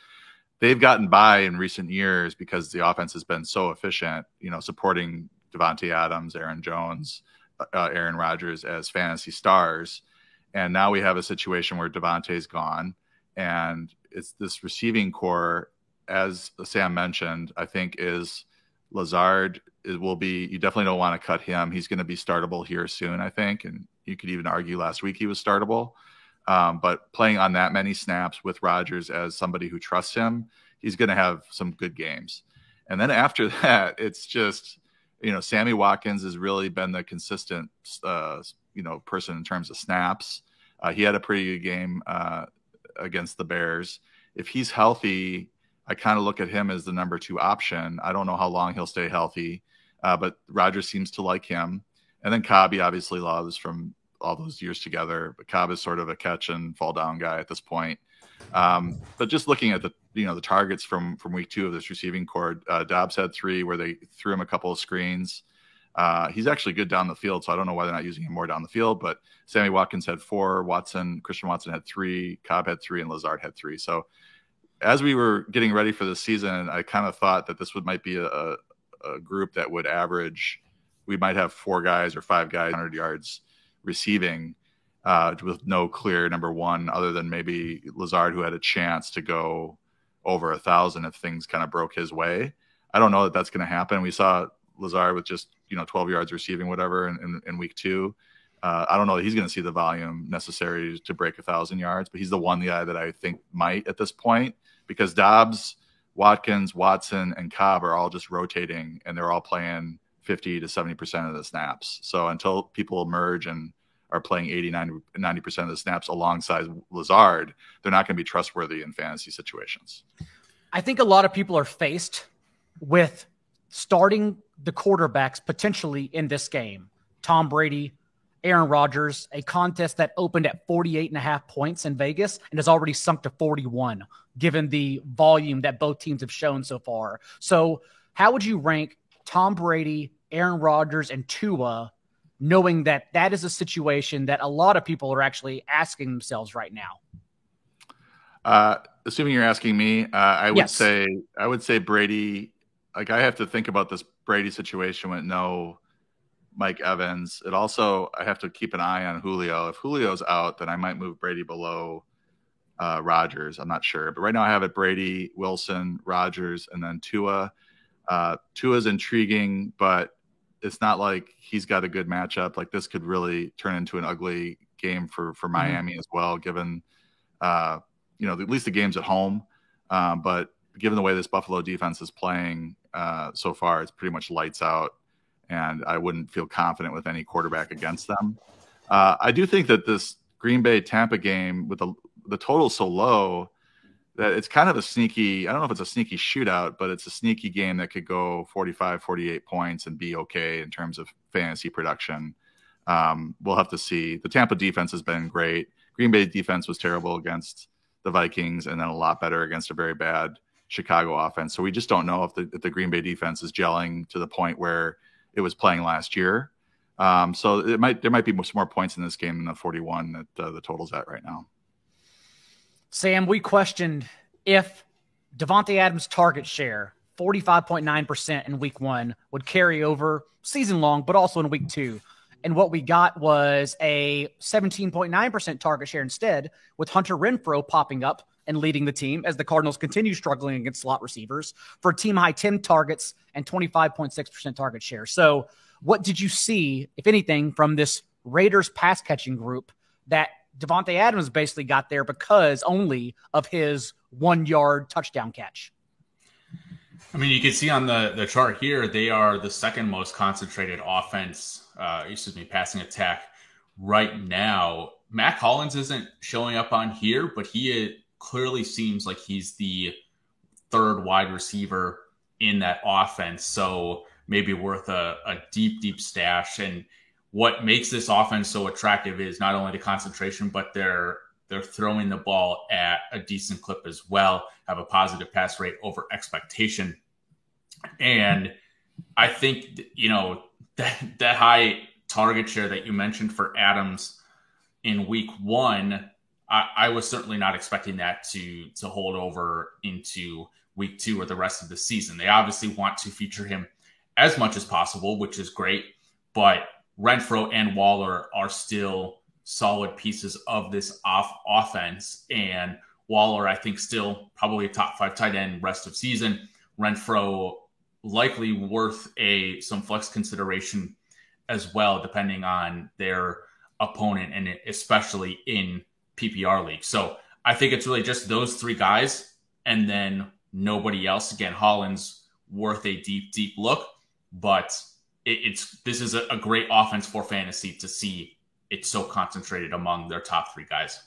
they've gotten by in recent years because the offense has been so efficient, supporting Davante Adams, Aaron Jones, Aaron Rodgers as fantasy stars. And now we have a situation where Davante's gone, and it's this receiving core, as Sam mentioned, I think is Lazard. You definitely don't want to cut him. He's going to be startable here soon, I think. And you could even argue last week he was startable. But playing on that many snaps with Rodgers as somebody who trusts him, he's going to have some good games. And then after that, it's just, Sammy Watkins has really been the consistent, person in terms of snaps. He had a pretty good game against the Bears. If he's healthy, I kind of look at him as the number 2 option. I don't know how long he'll stay healthy, but Rodgers seems to like him. And then Cobb, he obviously loves from all those years together, but Cobb is sort of a catch and fall down guy at this point. But just looking at the targets from week 2 of this receiving core, Dobbs had 3 where they threw him a couple of screens. He's actually good down the field, so I don't know why they're not using him more down the field, but Sammy Watkins had 4, Christian Watson had 3, Cobb had 3, and Lazard had 3. So as we were getting ready for this season, I kind of thought that this might be a group that would average, we might have 4 guys or 5 guys, 100 yards receiving with no clear number 1 other than maybe Lazard, who had a chance to go over 1,000 if things kind of broke his way. I don't know that that's going to happen. We saw Lazard with just 12 yards receiving, whatever, in week 2. I don't know that he's going to see the volume necessary to break 1,000 yards, but he's the one guy that I think might at this point, because Dobbs, Watkins, Watson, and Cobb are all just rotating, and they're all playing 50 to 70% of the snaps. So until people emerge and are playing 80, 90% of the snaps alongside Lazard, they're not going to be trustworthy in fantasy situations. I think a lot of people are faced with starting the quarterbacks potentially in this game. Tom Brady, Aaron Rodgers, a contest that opened at 48.5 points in Vegas and has already sunk to 41, given the volume that both teams have shown so far. So how would you rank Tom Brady, Aaron Rodgers, and Tua, knowing that that is a situation that a lot of people are actually asking themselves right now? Assuming you're asking me, I would say Brady. Like, I have to think about this Brady situation with no Mike Evans. It also, I have to keep an eye on Julio. If Julio's out, then I might move Brady below Rodgers. I'm not sure, but right now I have it Brady, Wilson, Rodgers, and then Tua. Tua's intriguing, but it's not like he's got a good matchup. Like, this could really turn into an ugly game for Miami as well, given at least the game's at home. But given the way this Buffalo defense is playing so far, it's pretty much lights out, and I wouldn't feel confident with any quarterback against them. I do think that this Green Bay Tampa game, with the total so low, that it's kind of a sneaky, I don't know if it's a sneaky shootout, but it's a sneaky game that could go 45, 48 points and be okay in terms of fantasy production. We'll have to see. The Tampa defense has been great. Green Bay defense was terrible against the Vikings, and then a lot better against a very bad Chicago offense. So we just don't know if the Green Bay defense is gelling to the point where it was playing last year. So there might be some more points in this game than the 41 that the total's at right now. Sam, we questioned if Davante Adams' target share, 45.9% in week 1, would carry over season long, but also in week 2. And what we got was a 17.9% target share instead, with Hunter Renfrow popping up and leading the team as the Cardinals continue struggling against slot receivers for a team-high 10 targets and 25.6% target share. So what did you see, if anything, from this Raiders pass-catching group that Davante Adams basically got there because only of his 1-yard touchdown catch? I mean, you can see on the chart here, they are the second most concentrated passing attack right now. Mac Hollins isn't showing up on here, but he clearly seems like he's the third wide receiver in that offense. So maybe worth a deep stash. And what makes this offense so attractive is not only the concentration, but they're throwing the ball at a decent clip as well, have a positive pass rate over expectation. And I think, that high target share that you mentioned for Adams in week 1, I was certainly not expecting that to hold over into week 2 or the rest of the season. They obviously want to feature him as much as possible, which is great, but Renfrow and Waller are still solid pieces of this offense. And Waller, I think, still probably a top 5 tight end rest of season. Renfrow likely worth some flex consideration as well, depending on their opponent, and especially in PPR league. So I think it's really just those 3 guys and then nobody else. Again, Hollins worth a deep look, but this is a great offense for fantasy to see it so concentrated among their top 3 guys.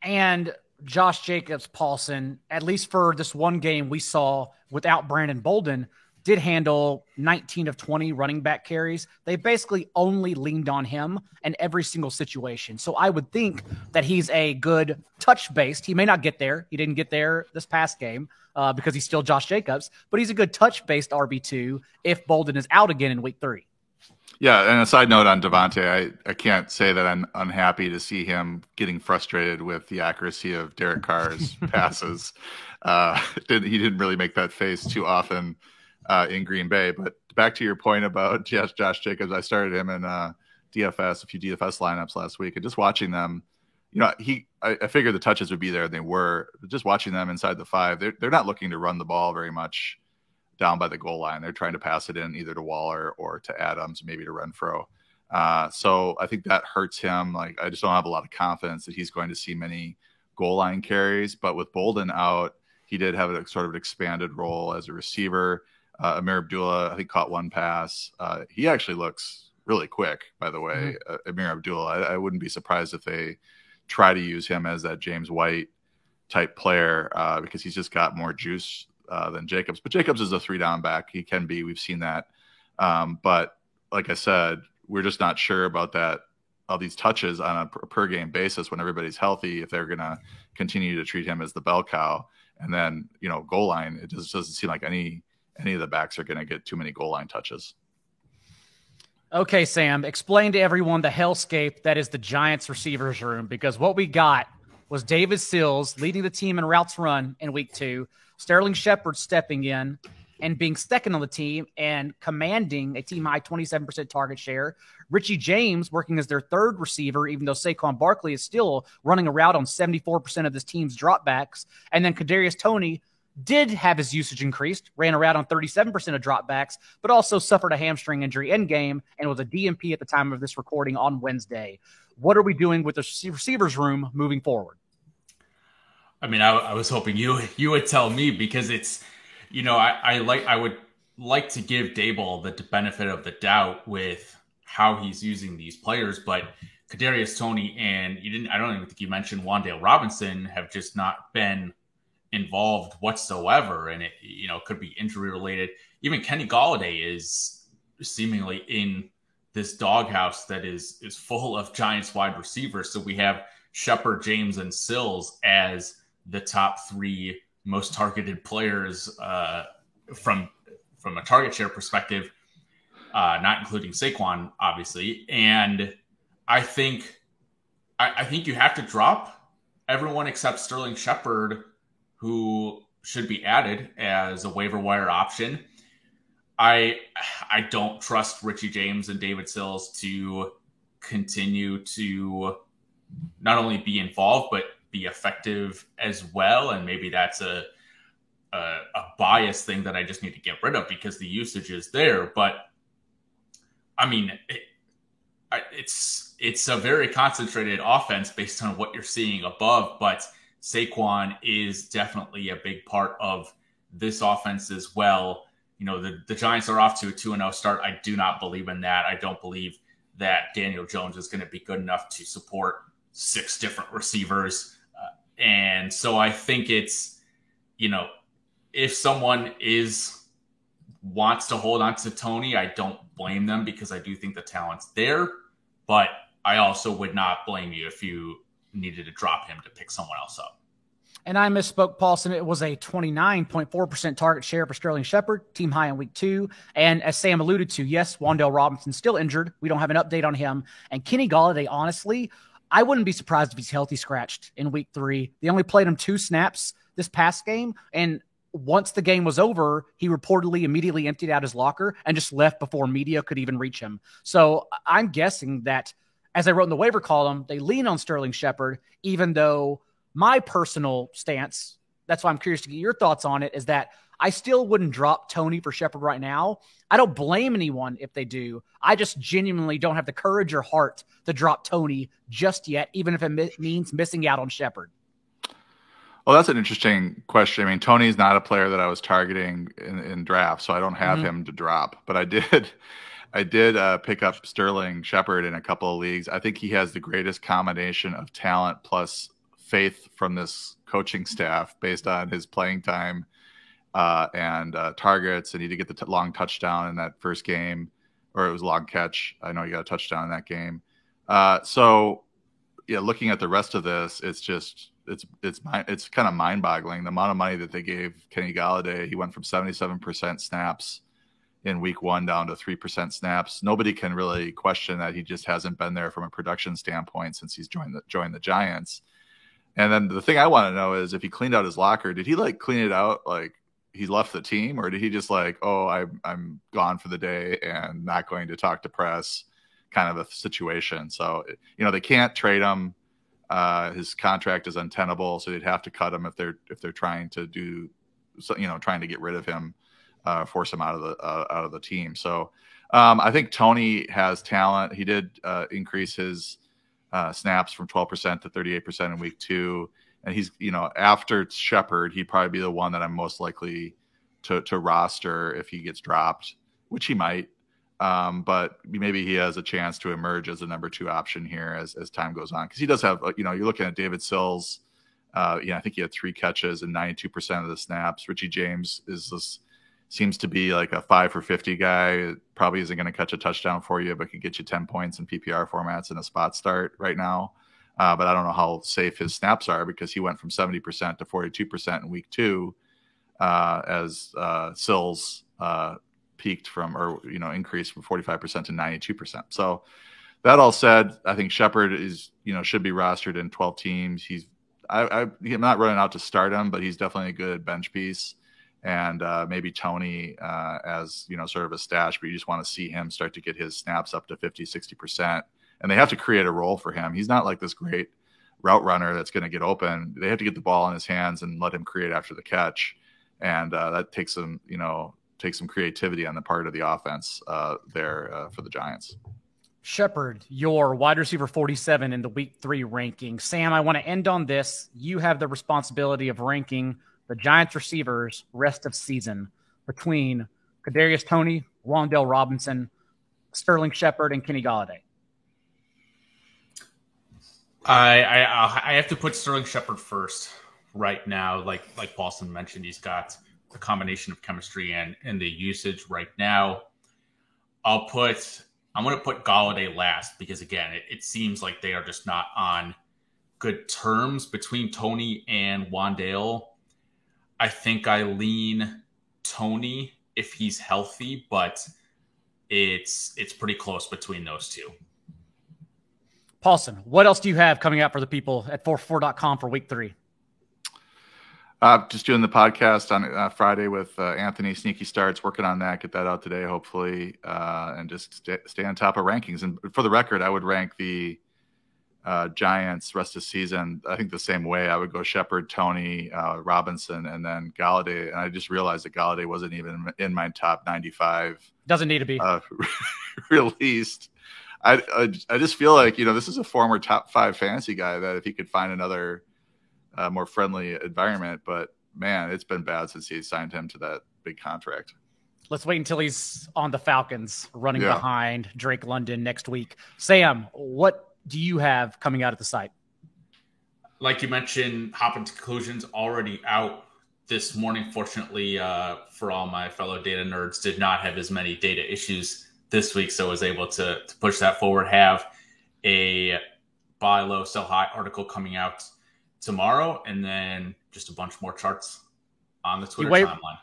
And Josh Jacobs, Paulson, at least for this one game we saw without Brandon Bolden, did handle 19 of 20 running back carries. They basically only leaned on him in every single situation. So I would think that he's a good touch-based. He may not get there. He didn't get there this past game because he's still Josh Jacobs, but he's a good touch-based RB2 if Bolden is out again in week 3. Yeah, and a side note on Davante, I can't say that I'm unhappy to see him getting frustrated with the accuracy of Derek Carr's passes. He didn't really make that face too often in Green Bay. But back to your point about Josh Jacobs, I started him in a few DFS lineups last week, and just watching them, I figured the touches would be there, and they were. But just watching them inside the 5, they're not looking to run the ball very much down by the goal line. They're trying to pass it in either to Waller or to Adams, maybe to Renfrow. So I think that hurts him. Like, I just don't have a lot of confidence that he's going to see many goal line carries. But with Bolden out, he did have a sort of expanded role as a receiver. Amir Abdullah, I think, caught one pass. He actually looks really quick, by the way. Amir Abdullah, I wouldn't be surprised if they try to use him as that James White type player because he's just got more juice than Jacobs. But Jacobs is a 3-down back. He can be. We've seen that. But like I said, we're just not sure about that. All these touches on a per game basis when everybody's healthy, if they're going to continue to treat him as the bell cow. And then, goal line, it just doesn't seem like any of the backs are going to get too many goal line touches. Okay, Sam, explain to everyone the hellscape that is the Giants receivers room, because what we got was David Sills leading the team in routes run in week 2, Sterling Shepard stepping in and being second on the team and commanding a team-high 27% target share. Richie James working as their third receiver, even though Saquon Barkley is still running a route on 74% of this team's dropbacks. And then Kadarius Toney did have his usage increased, ran a route on 37% of dropbacks, but also suffered a hamstring injury in game and was a DNP at the time of this recording on Wednesday. What are we doing with the receivers room moving forward? I mean, I was hoping you would tell me, because it's, I would like to give Daboll the benefit of the doubt with how he's using these players, but Kadarius Toney and I don't even think you mentioned Wan'Dale Robinson have just not been involved whatsoever, and it could be injury related. Even Kenny Golladay is seemingly in this doghouse that is full of Giants wide receivers. So we have Shepard, James, and Sills as the top 3 most targeted players from a target share perspective, not including Saquon, obviously. And I think you have to drop everyone except Sterling Shepard, who should be added as a waiver wire option. I don't trust Richie James and David Sills to continue to not only be involved, but be effective as well. And maybe that's a bias thing that I just need to get rid of because the usage is there. But I mean, it's a very concentrated offense based on what you're seeing above, but Saquon is definitely a big part of this offense as well. The Giants are off to a 2-0 start. I do not believe in that. I don't believe that Daniel Jones is going to be good enough to support 6 different receivers. And so I think it's, if someone wants to hold on to Toney, I don't blame them, because I do think the talent's there. But I also would not blame you if you needed to drop him to pick someone else up. And I misspoke, Paulson. It was a 29.4% target share for Sterling Shepard, team high in week 2. And as Sam alluded to, yes, Wan'Dale Robinson's still injured. We don't have an update on him. And Kenny Golladay, honestly, I wouldn't be surprised if he's healthy scratched in week 3. They only played him 2 snaps this past game. And once the game was over, he reportedly immediately emptied out his locker and just left before media could even reach him. So I'm guessing that, as I wrote in the waiver column, they lean on Sterling Shepard, even though my personal stance, that's why I'm curious to get your thoughts on it, is that I still wouldn't drop Toney for Shepard right now. I don't blame anyone if they do. I just genuinely don't have the courage or heart to drop Toney just yet, even if it means missing out on Shepard. Well, that's an interesting question. I mean, Toney's not a player that I was targeting in draft, so I don't have him to drop. But I did pick up Sterling Shepard in a couple of leagues. I think he has the greatest combination of talent plus faith from this coaching staff based on his playing time and targets. And he did get the long touchdown in that first game, or it was a long catch. I know he got a touchdown in that game. So yeah, looking at the rest of this, it's kind of mind-boggling the amount of money that they gave Kenny Golladay. He went from 77% snaps in week 1 down to 3% snaps. Nobody can really question that he just hasn't been there from a production standpoint since he's joined the Giants. And then the thing I want to know is if he cleaned out his locker, did he clean it out like he left the team, or did he just I'm gone for the day and not going to talk to press kind of a situation? So, they can't trade him. His contract is untenable, so they'd have to cut him if they're trying to do, trying to get rid of him, force him out of the team. So I think Tony has talent. He did increase his snaps from 12% to 38% in week 2. And he's, after Shepard, he'd probably be the one that I'm most likely to roster if he gets dropped, which he might. But maybe he has a chance to emerge as a number 2 option here as time goes on. Because he does have, you're looking at David Sills. I think he had 3 catches and 92% of the snaps. Richie James seems to be like a 5 for 50 guy. Probably isn't going to catch a touchdown for you, but could get you 10 points in PPR formats in a spot start right now. But I don't know how safe his snaps are because he went from 70% to 42% in week 2 as Sills peaked from, or increased from 45% to 92%. So that all said, I think Shepard is should be rostered in 12 teams. I'm not running out to start him, but he's definitely a good bench piece. And maybe Tony as sort of a stash, but you just want to see him start to get his snaps up to 50-60%. And they have to create a role for him. He's not like this great route runner that's going to get open. They have to get the ball in his hands and let him create after the catch. And that takes some creativity on the part of the offense there for the Giants. Shepard, your wide receiver 47 in the week 3 ranking. Sam, I want to end on this. You have the responsibility of ranking the Giants receivers rest of season between Kadarius Toney, Wan'Dale Robinson, Sterling Shepard, and Kenny Golladay. I have to put Sterling Shepard first right now. Like Paulson mentioned, he's got a combination of chemistry and the usage right now. I'm going to put Golladay last because, again, it seems like they are just not on good terms between Toney and Wan'Dale. I think I lean Toney if he's healthy, but it's pretty close between those two. Paulson, what else do you have coming out for the people at 4for4.com for week 3? Just doing the podcast on Friday with Anthony. Sneaky Starts, working on that. Get that out today, hopefully, and just stay on top of rankings. And for the record, I would rank the Giants rest of the season, I think the same way. I would go Shepard, Toney, Robinson, and then Golladay. And I just realized that Golladay wasn't even in my top 95. Doesn't need to be released. I just feel like this is a former top 5 fantasy guy that if he could find another more friendly environment, but man, it's been bad since he signed him to that big contract. Let's wait until he's on the Falcons running behind Drake London next week. Sam, what do you have coming out at the site? Like you mentioned, Hopping to Conclusions already out this morning. Fortunately, for all my fellow data nerds, did not have as many data issues this week, so was able to push that forward. Have a buy low, sell high article coming out tomorrow, and then just a bunch more charts on the Twitter timeline.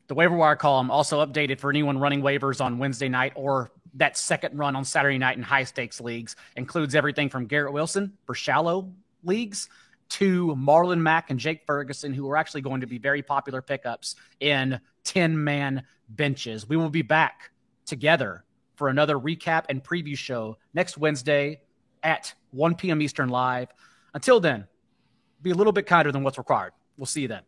The waiver wire column also updated for anyone running waivers on Wednesday night or that second run on Saturday night in high stakes leagues. Includes everything from Garrett Wilson for shallow leagues to Marlon Mack and Jake Ferguson, who are actually going to be very popular pickups in 10-man benches. We will be back together for another recap and preview show next Wednesday at 1 p.m. Eastern live. Until then, be a little bit kinder than what's required. We'll see you then.